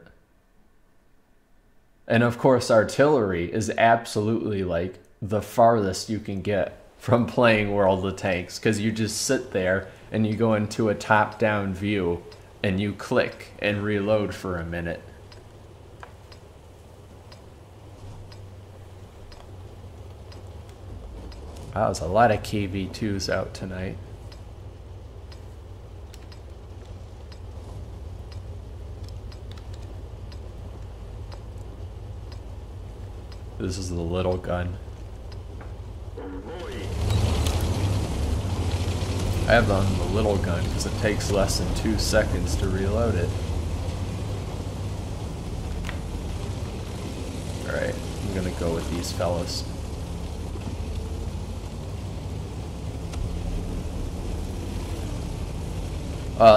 And of course artillery is absolutely like the farthest you can get from playing World of Tanks, because you just sit there and you go into a top-down view and you click and reload for a minute. Wow, there's a lot of KV2s out tonight. This is the little gun. I have on the little gun because it takes less than 2 seconds to reload it. Alright, I'm gonna go with these fellas.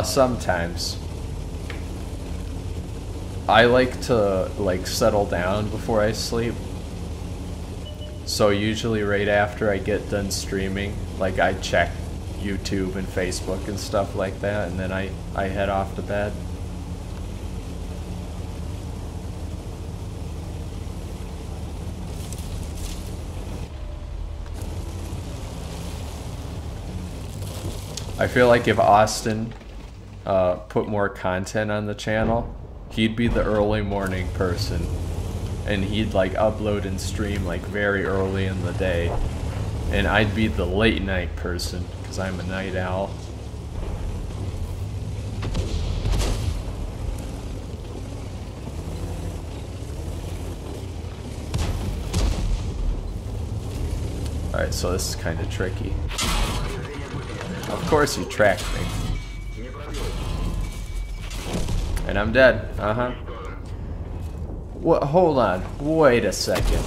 Sometimes. I like to settle down before I sleep. So usually right after I get done streaming, like I check YouTube and Facebook and stuff like that, and then I head off to bed. I feel like if Austin put more content on the channel, he'd be the early morning person, and he'd like upload and stream like very early in the day, and I'd be the late night person because I'm a night owl. Alright, so this is kind of tricky. Of course you tracked me. And I'm dead. Uh-huh. What? Hold on. Wait a second.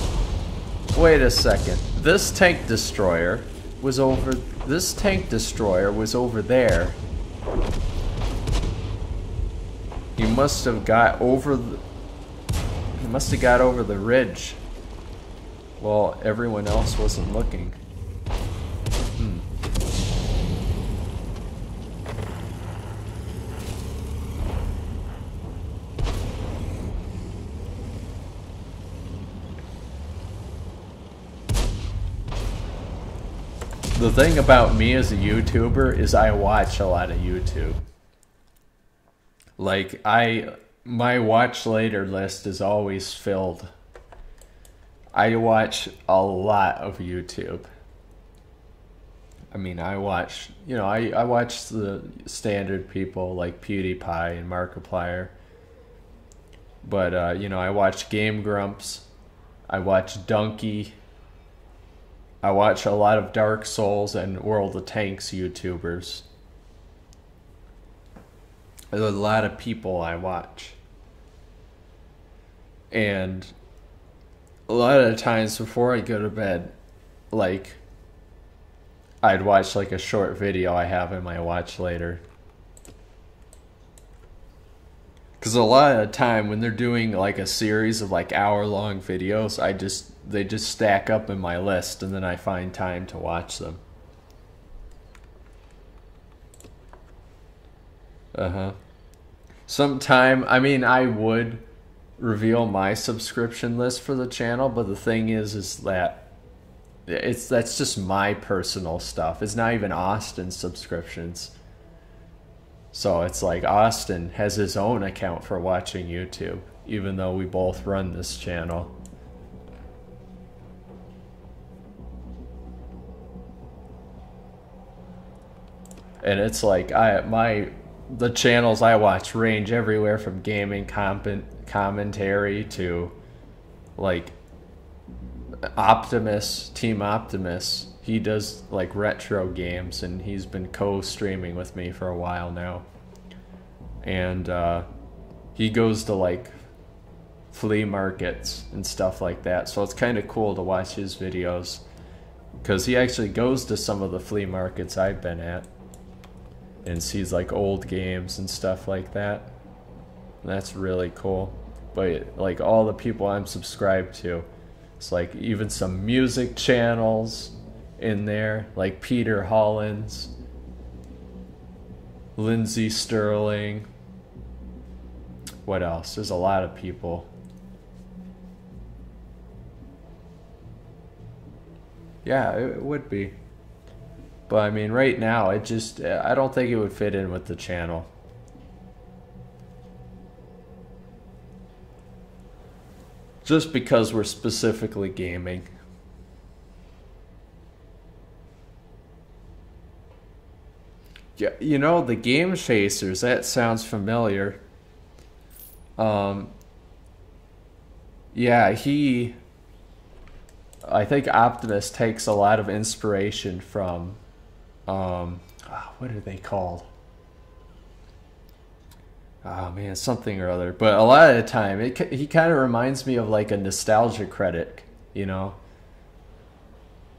Wait a second. This tank destroyer was over... This tank destroyer was over there. He must have got over the... He must have got over the ridge while everyone else wasn't looking. The thing about me as a YouTuber is I watch a lot of YouTube. Like, my watch later list is always filled. I watch a lot of YouTube. I mean, I watch, you know, I watch the standard people like PewDiePie and Markiplier. But, you know, I watch Game Grumps. I watch Donkey. I watch a lot of Dark Souls and World of Tanks YouTubers. There's a lot of people I watch. And a lot of the times before I go to bed, like, I'd watch like a short video I have in my watch later. Because a lot of the time when they're doing like a series of like hour-long videos, they just stack up in my list, and then I find time to watch them. Sometime, I mean, I would reveal my subscription list for the channel, but the thing is that that's just my personal stuff. It's not even Austin's subscriptions. So it's like Austin has his own account for watching YouTube, even though we both run this channel. And it's like the channels I watch range everywhere from gaming commentary to like Team Optimus. He does like retro games, and he's been co-streaming with me for a while now. And he goes to like flea markets and stuff like that, so it's kind of cool to watch his videos, because he actually goes to some of the flea markets I've been at and sees like old games and stuff like that. That's really cool. But like all the people I'm subscribed to, it's like even some music channels in there, like Peter Hollins, Lindsey Sterling. What else? There's a lot of people. Yeah, it would be. But I mean, right now, I don't think it would fit in with the channel. Just because we're specifically gaming. Yeah, you know, the Game Chasers, that sounds familiar. Yeah, I think Optimus takes a lot of inspiration from, what are they called? Oh man, something or other. But a lot of the time, he kind of reminds me of like a nostalgia critic, you know?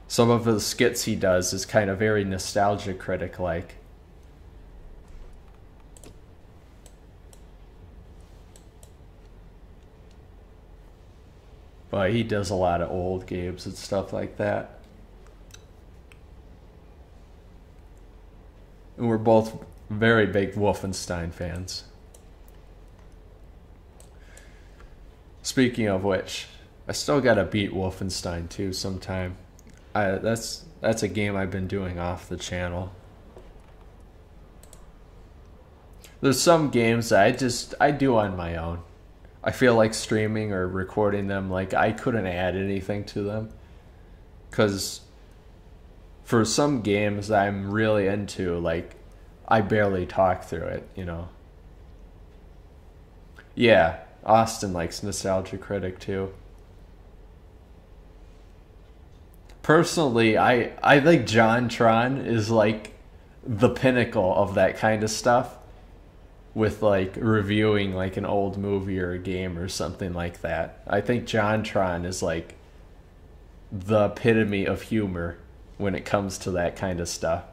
Some of the skits he does is kind of very nostalgia critic-like. But he does a lot of old games and stuff like that. And we're both very big Wolfenstein fans. Speaking of which, I still gotta beat Wolfenstein 2 sometime. That's a game I've been doing off the channel. There's some games that I do on my own. I feel like streaming or recording them, like I couldn't add anything to them. Because for some games I'm really into, like I barely talk through it, you know. Yeah, Austin likes Nostalgia Critic too. Personally, I think JonTron is like the pinnacle of that kind of stuff. With like reviewing like an old movie or a game or something like that. I think JonTron is like the epitome of humor when it comes to that kind of stuff.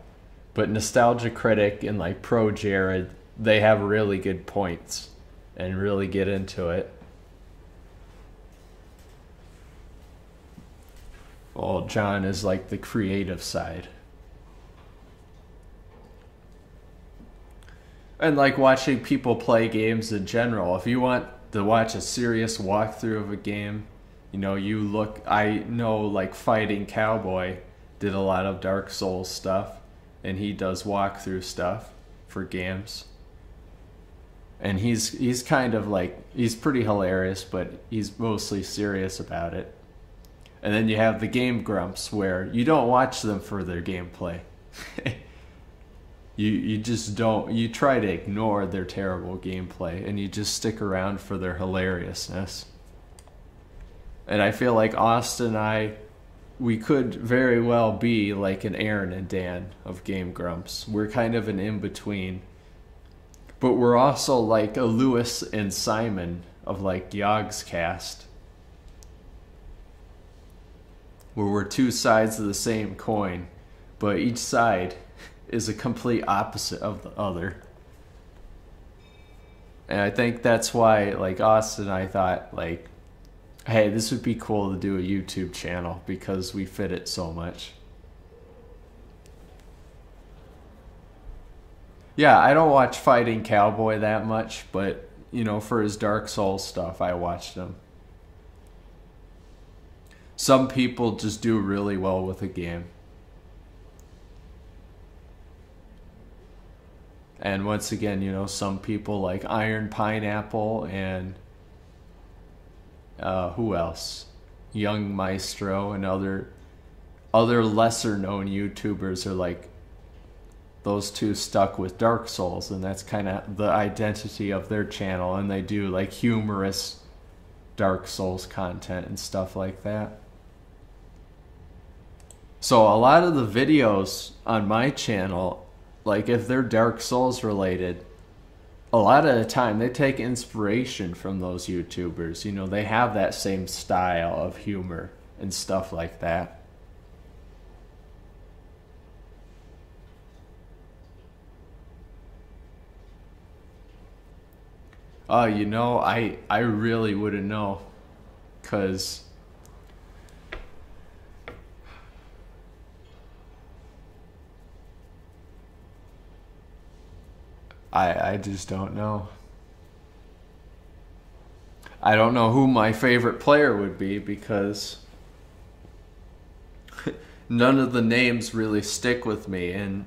But Nostalgia Critic and like Pro Jared, they have really good points and really get into it. Well, John is like the creative side. And like watching people play games in general. If you want to watch a serious walkthrough of a game, you know, I know like Fighting Cowboy did a lot of Dark Souls stuff, and he does walkthrough stuff for games. And he's kind of like, he's pretty hilarious, but he's mostly serious about it. And then you have the Game Grumps, where you don't watch them for their gameplay. You just don't, you try to ignore their terrible gameplay, and you just stick around for their hilariousness. And I feel like Austin and I we could very well be like an Aaron and Dan of Game Grumps. We're kind of an in-between. But we're also like a Lewis and Simon of like Yogg's Cast. Where we're two sides of the same coin, but each side is a complete opposite of the other. And I think that's why, like, Austin and I thought, like, hey, this would be cool to do a YouTube channel because we fit it so much. Yeah, I don't watch Fighting Cowboy that much, but, you know, for his Dark Souls stuff, I watched him. Some people just do really well with a game. And once again, you know, some people like Iron Pineapple and who else? Young Maestro and other lesser known YouTubers are like, those two stuck with Dark Souls, and that's kind of the identity of their channel, and they do like humorous Dark Souls content and stuff like that. So a lot of the videos on my channel, like if they're Dark Souls related, a lot of the time they take inspiration from those YouTubers. You know, they have that same style of humor and stuff like that. You know, I really wouldn't know, because I just don't know. I don't know who my favorite player would be, because none of the names really stick with me, and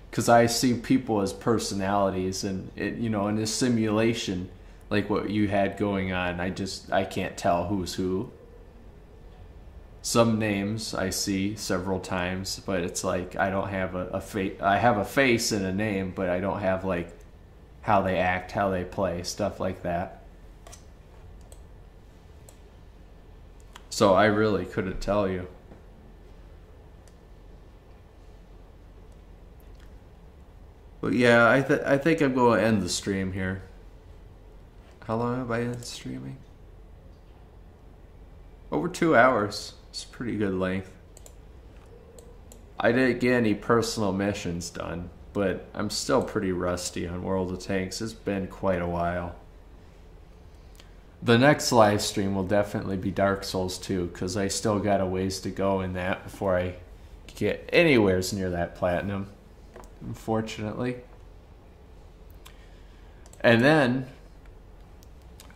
because I see people as personalities, and it, you know, in a simulation like what you had going on, I can't tell who's who. Some names I see several times, but it's like I don't have a face. I have a face and a name, but I don't have like how they act, how they play, stuff like that. So I really couldn't tell you. But yeah, I think I'm going to end the stream here. How long have I been streaming? Over 2 hours. It's a pretty good length. I didn't get any personal missions done, but I'm still pretty rusty on World of Tanks. It's been quite a while. The next live stream will definitely be Dark Souls 2, because I still got a ways to go in that before I get anywhere near that platinum, unfortunately. And then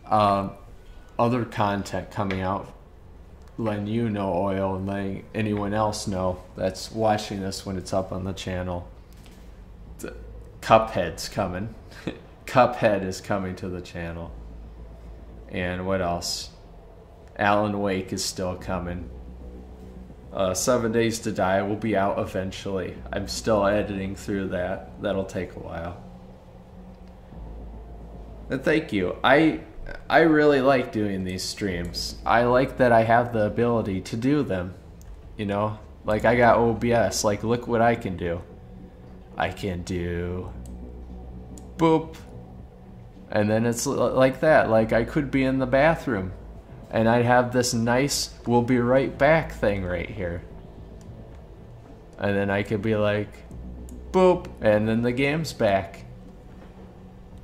other content coming out, letting you know, Oil, and letting anyone else know that's watching this when it's up on the channel. Cuphead's coming. Cuphead is coming to the channel. And what else? Alan Wake is still coming. 7 Days to Die will be out eventually. I'm still editing through that. That'll take a while. And thank you. I really like doing these streams. I like that I have the ability to do them. You know? Like, I got OBS. Like, look what I can do. I can do... boop. And then it's like that. Like, I could be in the bathroom, and I'd have this nice "we'll be right back" thing right here. And then I could be like, boop, and then the game's back.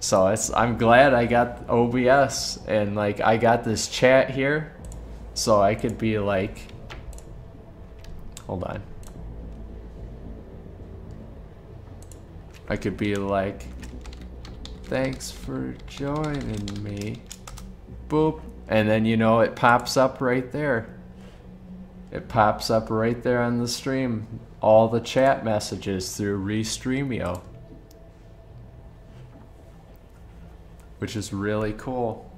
So I'm glad I got OBS, and like I got this chat here, so I could be like, hold on. I could be like, thanks for joining me. Boop. And then, you know, it pops up right there. It pops up right there on the stream. All the chat messages through Restreamio. Which is really cool.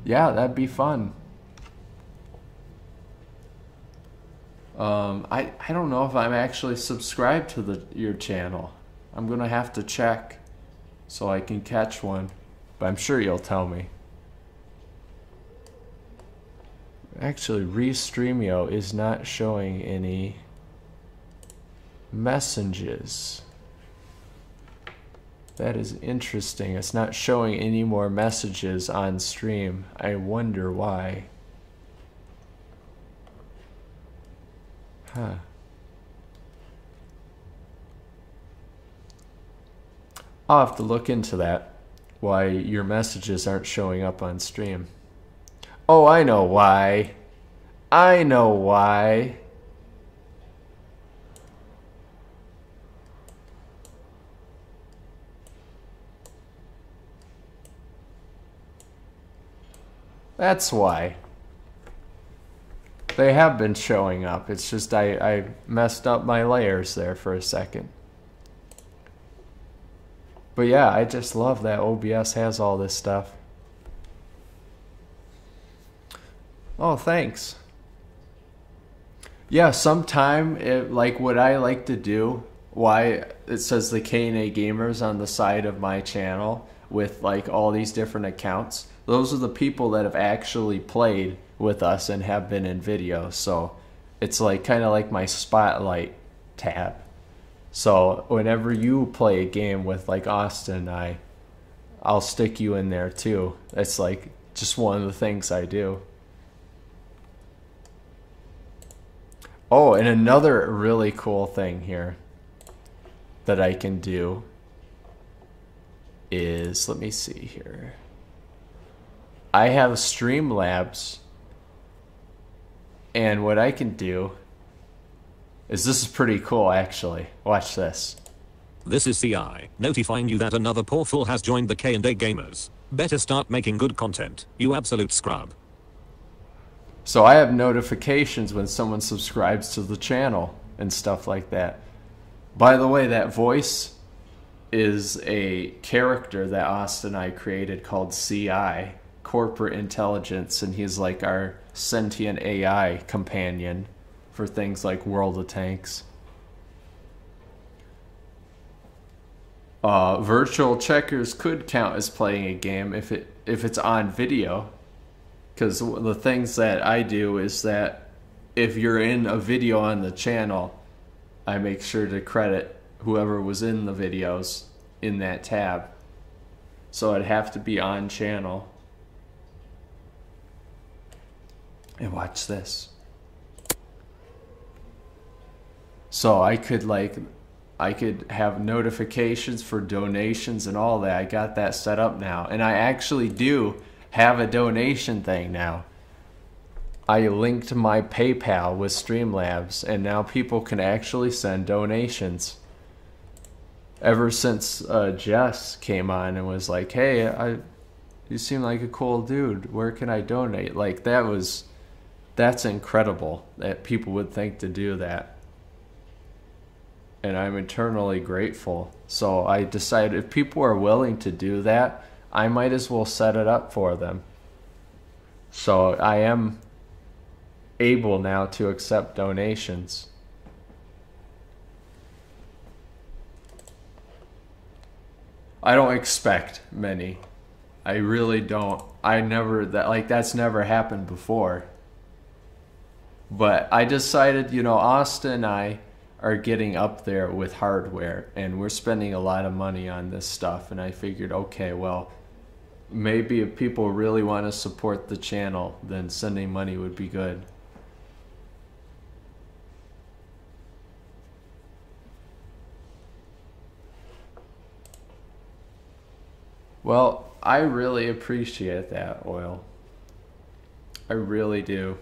Yeah, that'd be fun. I don't know if I'm actually subscribed to your channel. I'm gonna have to check so I can catch one. but I'm sure you'll tell me. Actually, Restreamio is not showing any messages. That is interesting. It's not showing any more messages on stream. I wonder why. Huh. I'll have to look into that. Why your messages aren't showing up on stream. Oh, I know why. I know why. That's why. They have been showing up. It's just I messed up my layers there for a second. But yeah, I just love that OBS has all this stuff. Oh, thanks. Yeah, sometime, like what I like to do, why it says the K&A Gamers on the side of my channel with like all these different accounts. Those are the people that have actually played with us and have been in videos. So it's like kind of like my spotlight tab. So whenever you play a game with like Austin, I'll stick you in there too. It's like just one of the things I do. Oh, and another really cool thing here that I can do is, let me see here. I have Streamlabs, and what I can do is, this is pretty cool actually. Watch this. This is CI, notifying you that another poor fool has joined the K&A Gamers. Better start making good content, you absolute scrub. So I have notifications when someone subscribes to the channel and stuff like that. By the way, that voice is a character that Austin and I created called CI, Corporate Intelligence, and he's like our sentient AI companion for things like World of Tanks. Virtual checkers could count as playing a game if it's on video. Because the things that I do is that if you're in a video on the channel, I make sure to credit whoever was in the videos in that tab. So it'd have to be on channel. And watch this. So I could have notifications for donations and all that. I got that set up now. And I actually do have a donation thing now. I linked my PayPal with Streamlabs, and now people can actually send donations. Ever since Jess came on and was like, hey, you seem like a cool dude, where can I donate? Like, that's incredible that people would think to do that. And I'm eternally grateful. So I decided if people are willing to do that, I might as well set it up for them. So I am able now to accept donations. I don't expect many. I really don't. That's never happened before. But I decided, Austin and I are getting up there with hardware, and we're spending a lot of money on this stuff, and I figured, okay, well, maybe if people really want to support the channel, then sending money would be good. Well, I really appreciate that, Oil. I really do.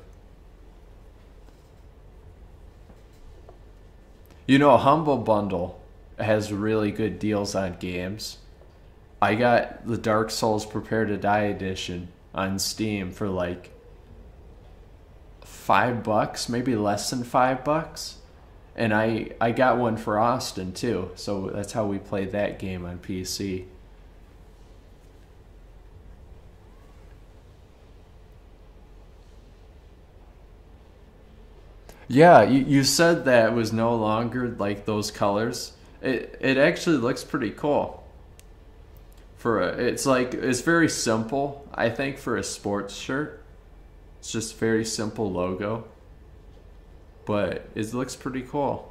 Humble Bundle has really good deals on games. I got the Dark Souls Prepare to Die edition on Steam for like $5, maybe less than $5. And I got one for Austin too, so that's how we played that game on PC. Yeah, you said that it was no longer like those colors. It actually looks pretty cool. It's very simple. I think for a sports shirt, it's just very simple logo, but it looks pretty cool.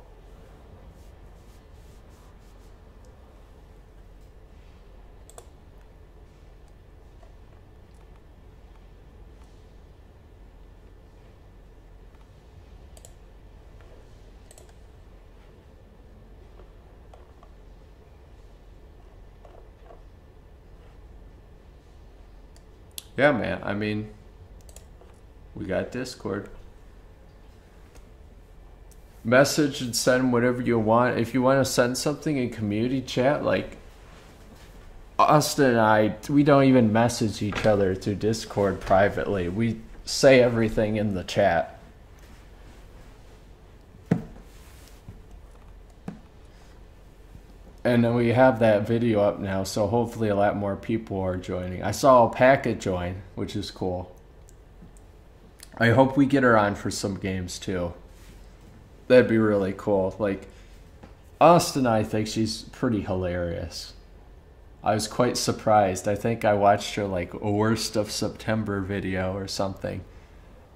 Yeah, man. I mean, we got Discord. Message and send whatever you want. If you want to send something in community chat, like Austin and I, we don't even message each other through Discord privately. We say everything in the chat. And then we have that video up now, so hopefully a lot more people are joining. I saw Alpaca join, which is cool. I hope we get her on for some games too. That'd be really cool. Like, Austin, I think she's pretty hilarious. I was quite surprised. I think I watched her like a worst of September video or something.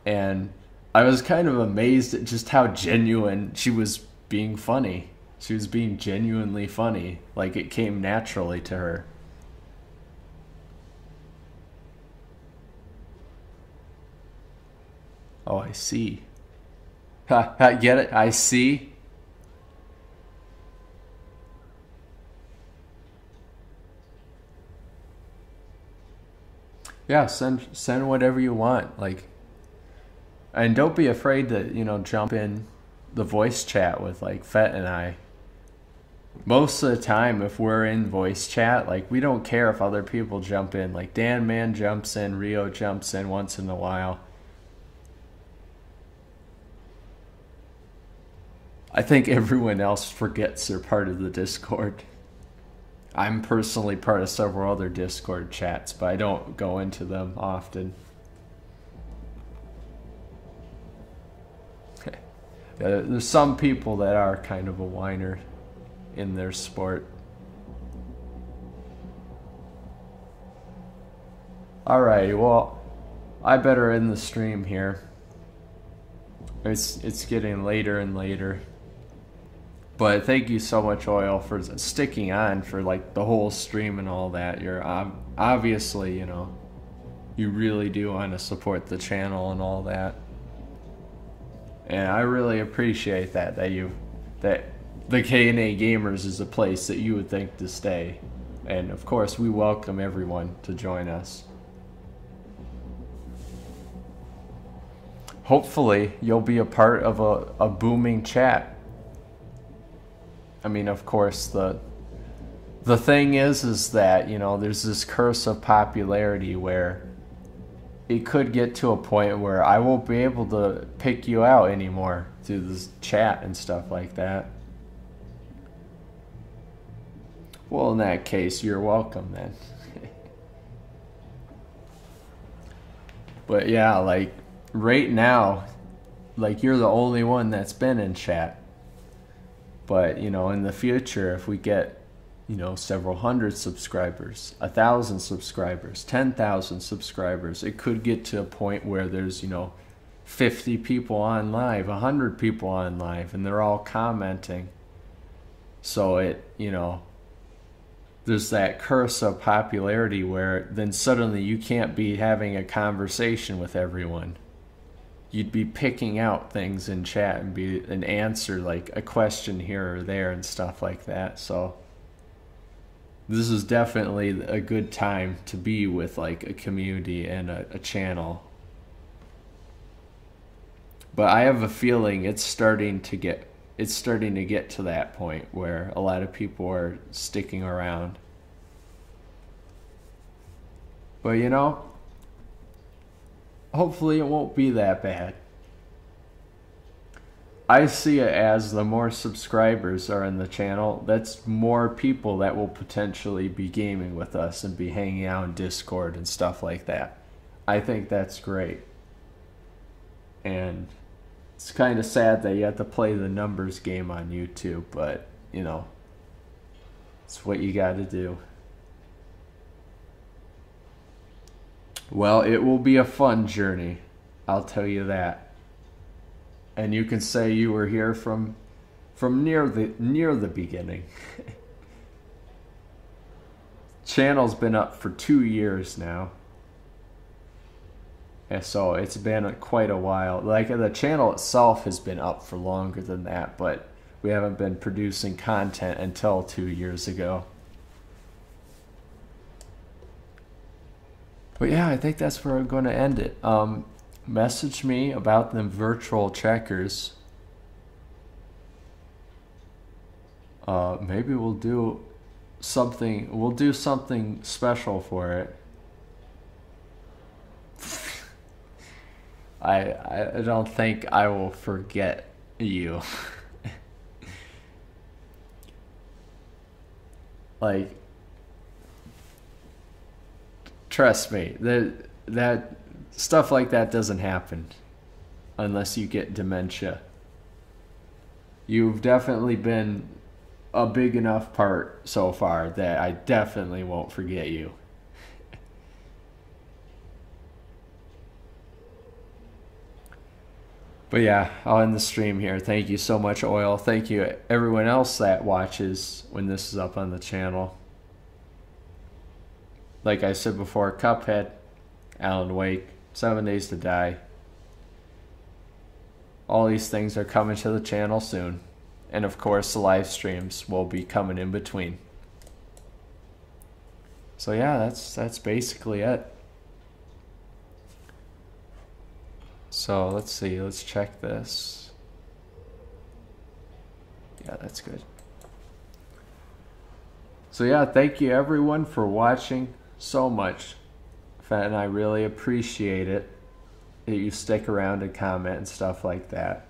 And I was kind of amazed at just how genuine she was being funny. She was being genuinely funny. Like, it came naturally to her. Oh, I see. Ha, ha, get it? I see. Yeah, send whatever you want. Like, and don't be afraid to, jump in the voice chat with like Fett and I. Most of the time, if we're in voice chat, like, we don't care if other people jump in. Like, Dan Man jumps in, Rio jumps in once in a while. I think everyone else forgets they're part of the Discord. I'm personally part of several other Discord chats, but I don't go into them often. There's some people that are kind of a whiner in their sport. Alright, well, I better end the stream here. It's getting later and later. But thank you so much, Oil, for sticking on for like the whole stream and all that. You're obviously, you really do want to support the channel and all that. And I really appreciate that the K&A Gamers is a place that you would think to stay. And of course, we welcome everyone to join us. Hopefully, you'll be a part of a booming chat. I mean, of course, the thing is that, there's this curse of popularity where it could get to a point where I won't be able to pick you out anymore through this chat and stuff like that. Well, in that case, you're welcome then. But yeah, like, right now, like, you're the only one that's been in chat. But, in the future, if we get, several hundred subscribers, 1,000 subscribers, 10,000 subscribers, it could get to a point where there's, 50 people on live, 100 people on live, and they're all commenting. So it, there's that curse of popularity where then suddenly you can't be having a conversation with everyone. You'd be picking out things in chat and be an answer, like a question here or there and stuff like that. So this is definitely a good time to be with like a community and a channel. But I have a feeling it's starting to get to that point where a lot of people are sticking around. But hopefully it won't be that bad. I see it as the more subscribers are in the channel, that's more people that will potentially be gaming with us and be hanging out in Discord and stuff like that. I think that's great. And it's kind of sad that you have to play the numbers game on YouTube, but, it's what you got to do. Well, it will be a fun journey. I'll tell you that. And you can say you were here from near the beginning. Channel's been up for 2 years now. And so it's been quite a while. Like, the channel itself has been up for longer than that, but we haven't been producing content until 2 years ago. But yeah, I think that's where I'm going to end it. Message me about them virtual checkers. Maybe we'll do something. We'll do something special for it. I don't think I will forget you. Like, trust me, that stuff like that doesn't happen unless you get dementia. You've definitely been a big enough part so far that I definitely won't forget you. But yeah, I'll end the stream here. Thank you so much, Oil. Thank you everyone else that watches when this is up on the channel. Like I said before, Cuphead, Alan Wake, 7 Days to Die. All these things are coming to the channel soon. And of course, the live streams will be coming in between. So yeah, that's basically it. So let's see, let's check this. Yeah, that's good. So yeah, thank you everyone for watching so much. And I really appreciate it that you stick around and comment and stuff like that.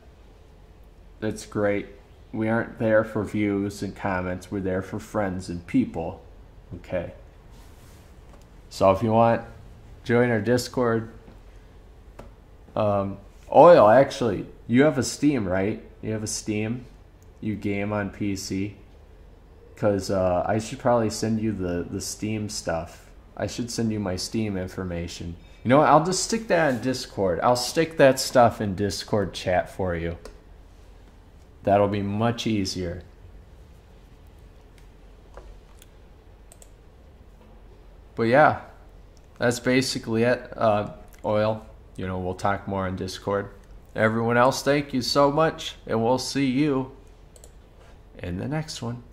It's great. We aren't there for views and comments. We're there for friends and people. Okay. So if you want, join our Discord. Oil, actually, you have a Steam, right? You have a Steam? You game on PC? Because I should probably send you the Steam stuff. I should send you my Steam information. You know what? I'll just stick that in Discord. I'll stick that stuff in Discord chat for you. That'll be much easier. But yeah, that's basically it. Oil, you know, we'll talk more on Discord. Everyone else, thank you so much, and we'll see you in the next one.